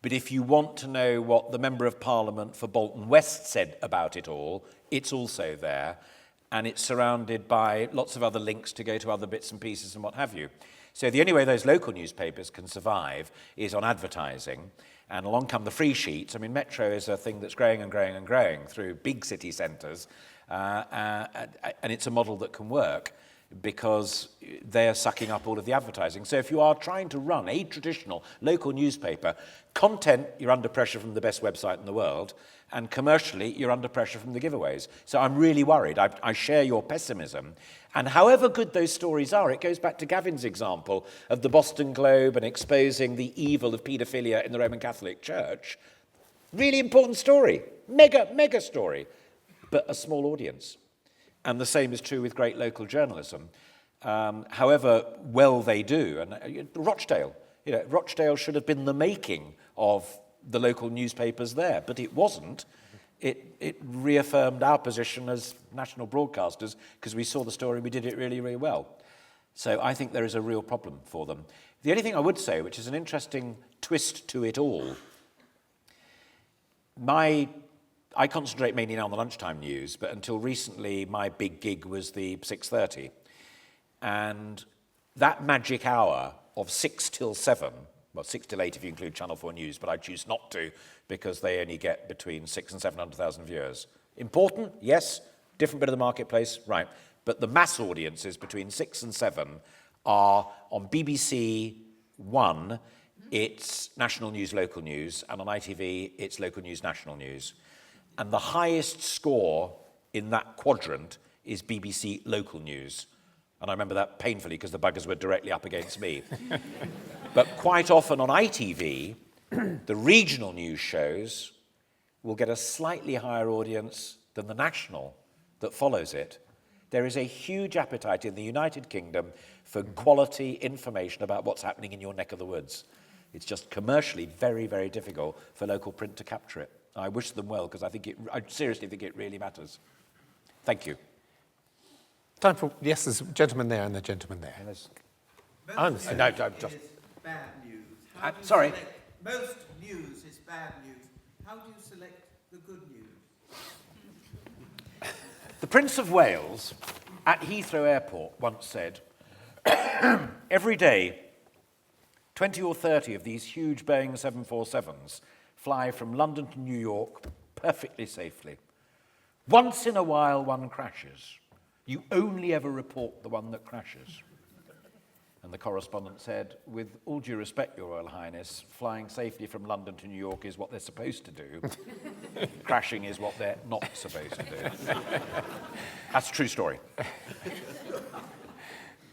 But if you want to know what the Member of Parliament for Bolton West said about it all, it's also there. And it's surrounded by lots of other links to go to other bits and pieces and what have you. So the only way those local newspapers can survive is on advertising. And along come the free sheets. I mean, Metro is a thing that's growing and growing and growing through big city centres. And it's a model that can work because they're sucking up all of the advertising. So if you are trying to run a traditional local newspaper, content, you're under pressure from the best website in the world, and commercially, you're under pressure from the giveaways. So I'm really worried. I share your pessimism. And however good those stories are, it goes back to Gavin's example of the Boston Globe and exposing the evil of paedophilia in the Roman Catholic Church. Really important story. Mega story. But a small audience. And the same is true with great local journalism. However well they do. And Rochdale. Rochdale should have been the making of the local newspapers there, but it wasn't. It reaffirmed our position as national broadcasters because we saw the story and we did it really, really well. So I think there is a real problem for them. The only thing I would say, which is an interesting twist to it all, I concentrate mainly now on the lunchtime news, but until recently my big gig was the 6:30. And that magic hour of 6 till 7, well, 6 till 8 if you include Channel 4 News, but I choose not to because they only get between 6 and 700,000 viewers. Important, yes, different bit of the marketplace, right. But the mass audiences between 6 and 7 are on BBC One, it's national news, local news, and on ITV, it's local news, national news. And the highest score in that quadrant is BBC local news. And I remember that painfully because the buggers were directly up against me. But quite often on ITV, the regional news shows will get a slightly higher audience than the national that follows it. There is a huge appetite in the United Kingdom for quality information about what's happening in your neck of the woods. It's just commercially very, very difficult for local print to capture it. I wish them well because I seriously think it really matters. Thank you. Time for, yes, there's a gentleman there and the gentleman there. Most No, news just- is bad news. Sorry. Most news is bad news. How do you select the good news? The Prince of Wales at Heathrow Airport once said, every day, 20 or 30 of these huge Boeing 747s fly from London to New York perfectly safely. Once in a while, one crashes. You only ever report the one that crashes. And the correspondent said, with all due respect, Your Royal Highness, flying safely from London to New York is what they're supposed to do. Crashing is what they're not supposed to do. That's a true story.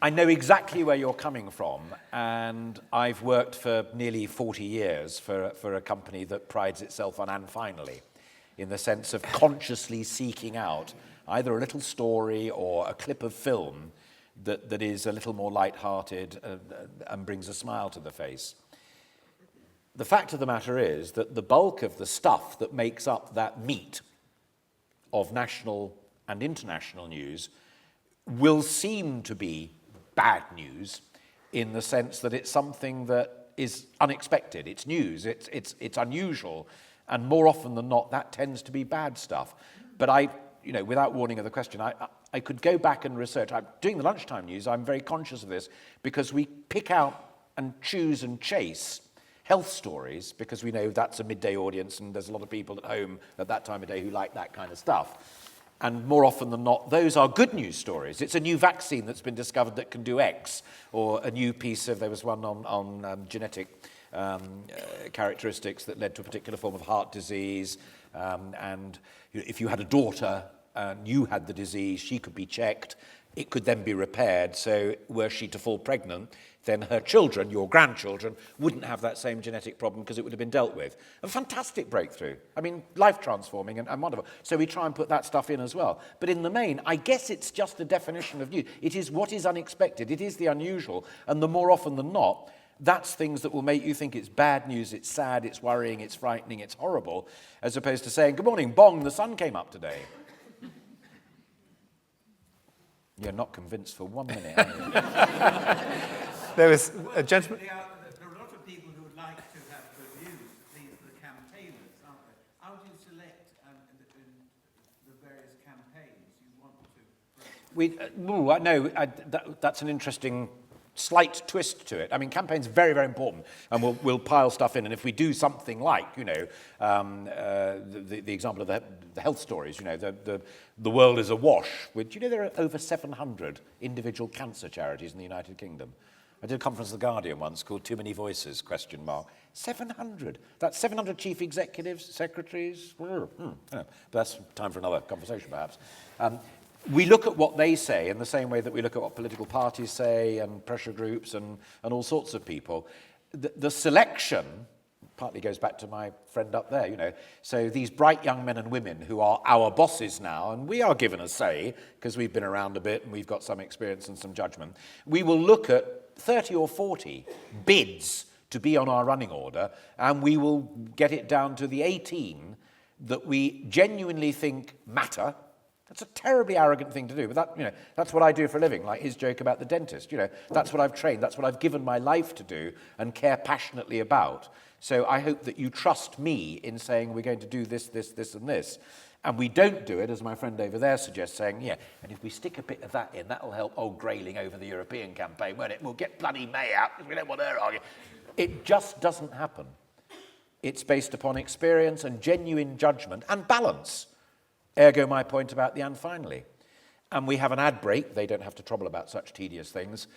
I know exactly where you're coming from, and I've worked for nearly 40 years for a company that prides itself on "and finally," in the sense of consciously seeking out either a little story or a clip of film that is a little more light-hearted and brings a smile to the face. The fact of the matter is that the bulk of the stuff that makes up that meat of national and international news will seem to be bad news in the sense that it's something that is unexpected. It's news, it's unusual, and more often than not, that tends to be bad stuff. But without warning of the question, I could go back and research. Doing the lunchtime news, I'm very conscious of this because we pick out and choose and chase health stories because we know that's a midday audience and there's a lot of people at home at that time of day who like that kind of stuff. And more often than not, those are good news stories. It's a new vaccine that's been discovered that can do X, or a new piece of, there was one on genetic characteristics that led to a particular form of heart disease, and if you had a daughter and you had the disease, she could be checked, it could then be repaired, so were she to fall pregnant, then her children, your grandchildren, wouldn't have that same genetic problem because it would have been dealt with. A fantastic breakthrough. I mean, life-transforming and wonderful. So we try and put that stuff in as well. But in the main, I guess it's just a definition of news. It is what is unexpected. It is the unusual. And the more often than not, that's things that will make you think it's bad news, it's sad, it's worrying, it's frightening, it's horrible, as opposed to saying, good morning, bong, the sun came up today. You're not convinced for 1 minute, are you? There was a gentleman. There are a lot of people who would like to have good news. These are the campaigners, aren't they? How do you select the various campaigns you want to? That's an interesting slight twist to it. I mean, campaign's very, very important, and we'll pile stuff in. And if we do something like, the example of the health stories, the world is awash with, there are over 700 individual cancer charities in the United Kingdom. I did a conference at The Guardian once called Too Many Voices, 700. That's 700 chief executives, secretaries. But that's time for another conversation, perhaps. We look at what they say in the same way that we look at what political parties say and pressure groups and all sorts of people. The selection partly goes back to my friend up there, So these bright young men and women who are our bosses now, and we are given a say because we've been around a bit and we've got some experience and some judgment, we will look at 30 or 40 bids to be on our running order, and we will get it down to the 18 that we genuinely think matter That's a terribly arrogant thing to do, but that, you know, that's what I do for a living, like his joke about the dentist. You know, that's what I've trained, that's what I've given my life to do and care passionately about. So I hope that you trust me in saying we're going to do this, this, this, and this. And we don't do it, as my friend over there suggests, saying, yeah, and if we stick a bit of that in, that'll help old Grayling over the European campaign, won't it? We'll get bloody May out because we don't want her arguing. It just doesn't happen. It's based upon experience and genuine judgment and balance. Ergo my point about the and finally. And we have an ad break. They don't have to trouble about such tedious things.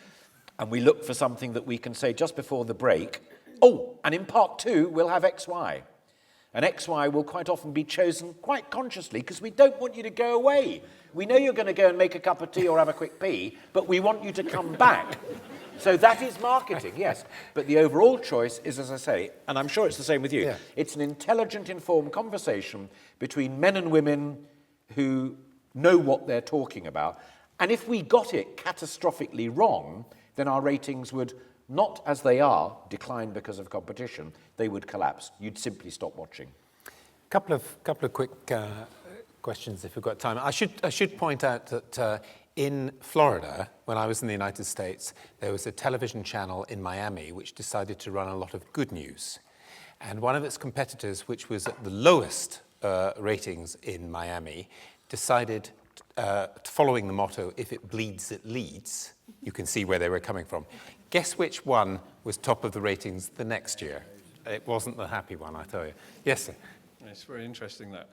And we look for something that we can say just before the break. Oh, and in part 2, we'll have XY. And XY will quite often be chosen quite consciously because we don't want you to go away. We know you're going to go and make a cup of tea or have a quick pee, but we want you to come back. So that is marketing, yes. But the overall choice is, as I say, and I'm sure it's the same with you, it's an intelligent, informed conversation between men and women who know what they're talking about. And if we got it catastrophically wrong, then our ratings would not, as they are, decline because of competition. They would collapse. You'd simply stop watching. Couple of quick questions, if we've got time. I should point out that in Florida, when I was in the United States, there was a television channel in Miami which decided to run a lot of good news. And one of its competitors, which was at the lowest ratings in Miami, decided, following the motto, if it bleeds, it leads. You can see where they were coming from. Guess which one was top of the ratings the next year? It wasn't the happy one, I tell you. Yes, sir. It's very interesting, that.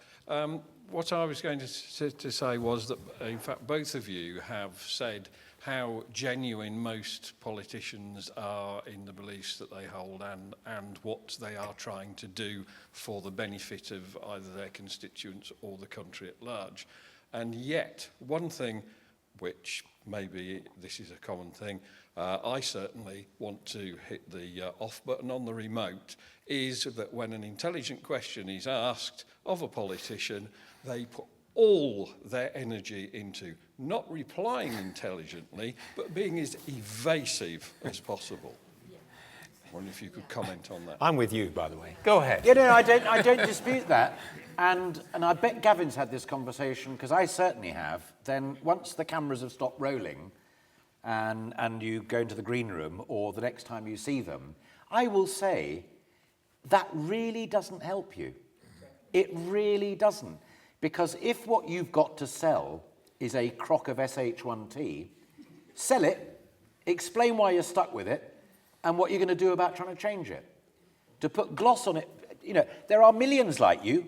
What I was going to say was that, in fact, both of you have said how genuine most politicians are in the beliefs that they hold and what they are trying to do for the benefit of either their constituents or the country at large. And yet, one thing, which maybe this is a common thing, I certainly want to hit the off button on the remote, is that when an intelligent question is asked of a politician, they put all their energy into not replying intelligently, but being as evasive as possible. I wonder if you could comment on that. I'm with you, by the way. Go ahead. Yeah, no, I don't dispute that. And I bet Gavin's had this conversation, because I certainly have. Then once the cameras have stopped rolling and you go into the green room or the next time you see them, I will say that really doesn't help you. It really doesn't. Because if what you've got to sell is a crock of SH1T, sell it, explain why you're stuck with it, and what you're going to do about trying to change it. To put gloss on it, you know, there are millions like you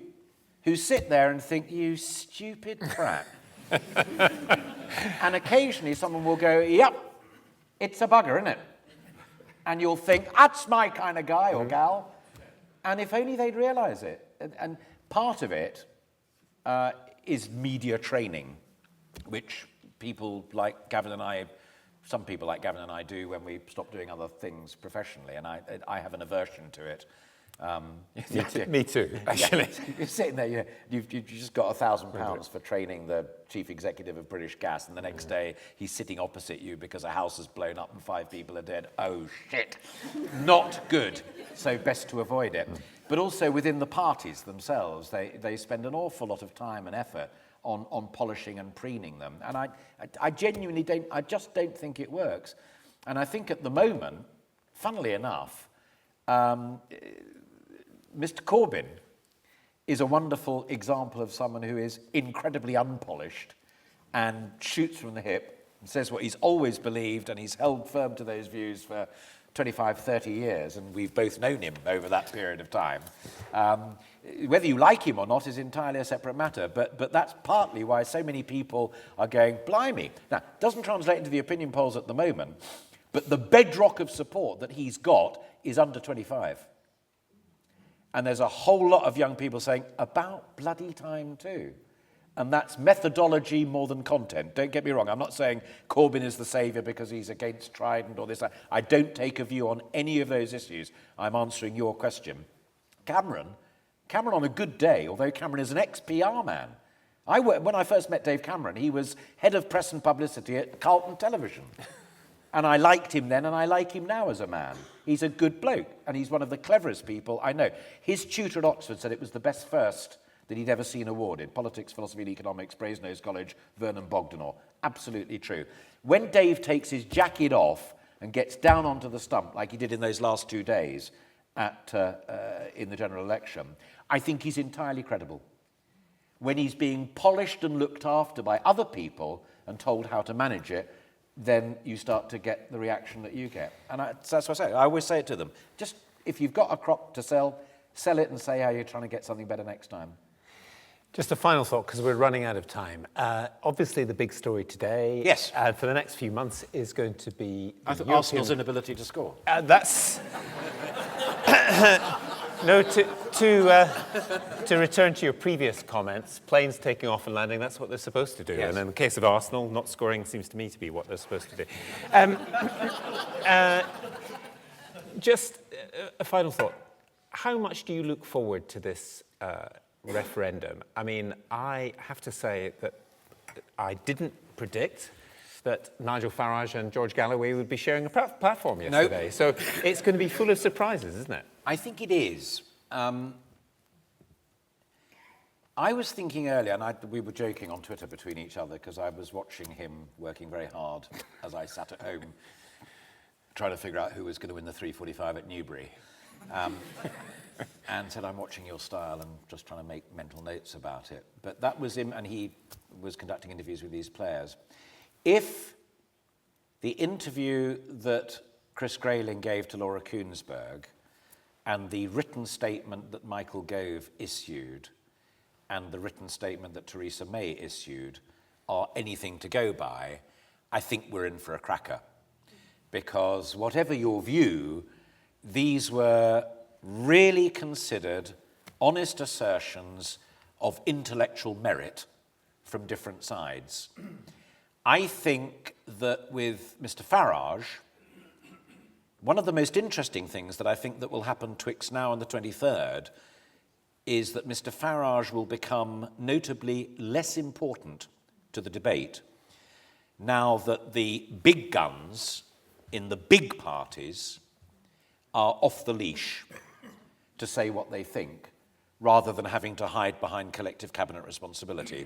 who sit there and think, you stupid prat. And occasionally someone will go, yep, it's a bugger, isn't it? And you'll think, that's my kind of guy or gal. And if only they'd realise it. And part of it is media training, which people like Gavin and I, some people like Gavin and I do when we stop doing other things professionally, and I have an aversion to it. Me too, actually. Yeah, you're sitting there, you've just got £1,000 for training the chief executive of British Gas, and the next day he's sitting opposite you because a house has blown up and 5 people are dead. Oh, shit. Not good. So best to avoid it. But also within the parties themselves, they spend an awful lot of time and effort on polishing and preening them. And I genuinely just don't think it works. And I think at the moment, funnily enough, Mr. Corbyn is a wonderful example of someone who is incredibly unpolished and shoots from the hip and says what he's always believed, and he's held firm to those views for 25, 30 years, and we've both known him over that period of time. Whether you like him or not is entirely a separate matter, but that's partly why so many people are going, blimey. Now, it doesn't translate into the opinion polls at the moment, but the bedrock of support that he's got is under 25. And there's a whole lot of young people saying, about bloody time too. And that's methodology more than content. Don't get me wrong. I'm not saying Corbyn is the saviour because he's against Trident or this. I don't take a view on any of those issues. I'm answering your question. Cameron on a good day, although Cameron is an ex-PR man. When I first met Dave Cameron, he was head of press and publicity at Carlton Television. And I liked him then, and I like him now as a man. He's a good bloke, and he's one of the cleverest people I know. His tutor at Oxford said it was the best first that he'd ever seen awarded. Politics, Philosophy and Economics, Brasenose College, Vernon Bogdanor. Absolutely true. When Dave takes his jacket off and gets down onto the stump, like he did in those last 2 days in the general election, I think he's entirely credible. When he's being polished and looked after by other people and told how to manage it, then you start to get the reaction that you get. And that's what I say. I always say it to them. Just, if you've got a crop to sell it and say how you're trying to get something better next time. Just a final thought, because we're running out of time. Obviously, the big story today, yes, for the next few months, is going to be Arsenal's inability to score. That's no. To return to your previous comments, planes taking off and landing, that's what they're supposed to do. Yes. And in the case of Arsenal, not scoring seems to me to be what they're supposed to do. Just a final thought. How much do you look forward to this referendum? I mean, I have to say that I didn't predict that Nigel Farage and George Galloway would be sharing a platform yesterday. So it's going to be full of surprises, isn't it? I think it is. I was thinking earlier, and we were joking on Twitter between each other because I was watching him working very hard as I sat at home trying to figure out who was going to win the 3:45 at Newbury. And said, I'm watching your style and just trying to make mental notes about it. But that was him, and he was conducting interviews with these players. If the interview that Chris Grayling gave to Laura Kuenssberg and the written statement that Michael Gove issued and the written statement that Theresa May issued are anything to go by, I think we're in for a cracker. Because whatever your view, these were really considered honest assertions of intellectual merit from different sides. I think that with Mr. Farage, one of the most interesting things that I think that will happen twixt now and the 23rd is that Mr. Farage will become notably less important to the debate now that the big guns in the big parties are off the leash to say what they think, rather than having to hide behind collective cabinet responsibility.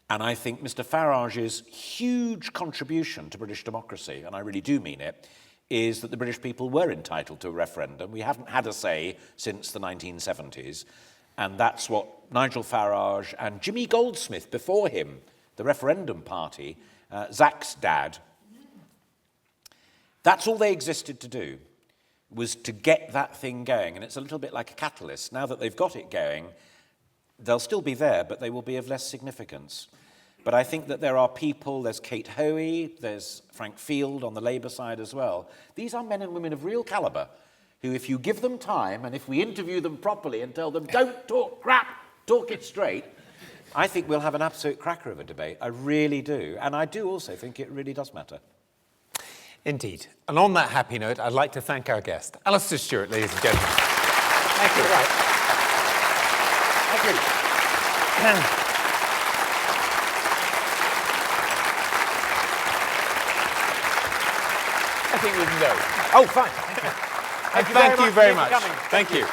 And I think Mr. Farage's huge contribution to British democracy, and I really do mean it, is that the British people were entitled to a referendum. We haven't had a say since the 1970s, and that's what Nigel Farage and Jimmy Goldsmith before him, the referendum party, Zach's dad, that's all they existed to do, was to get that thing going. And it's a little bit like a catalyst. Now that they've got it going, they'll still be there, but they will be of less significance. But I think that there are people, there's Kate Hoey, there's Frank Field on the Labour side as well. These are men and women of real calibre, who if you give them time, and if we interview them properly and tell them, don't talk crap, talk it straight, I think we'll have an absolute cracker of a debate. I really do. And I do also think it really does matter. Indeed. And on that happy note, I'd like to thank our guest, Alastair Stewart, ladies and gentlemen. Thank you. Right. Thank you. I think we can go. Oh, fine. Thank you very much. Thank you.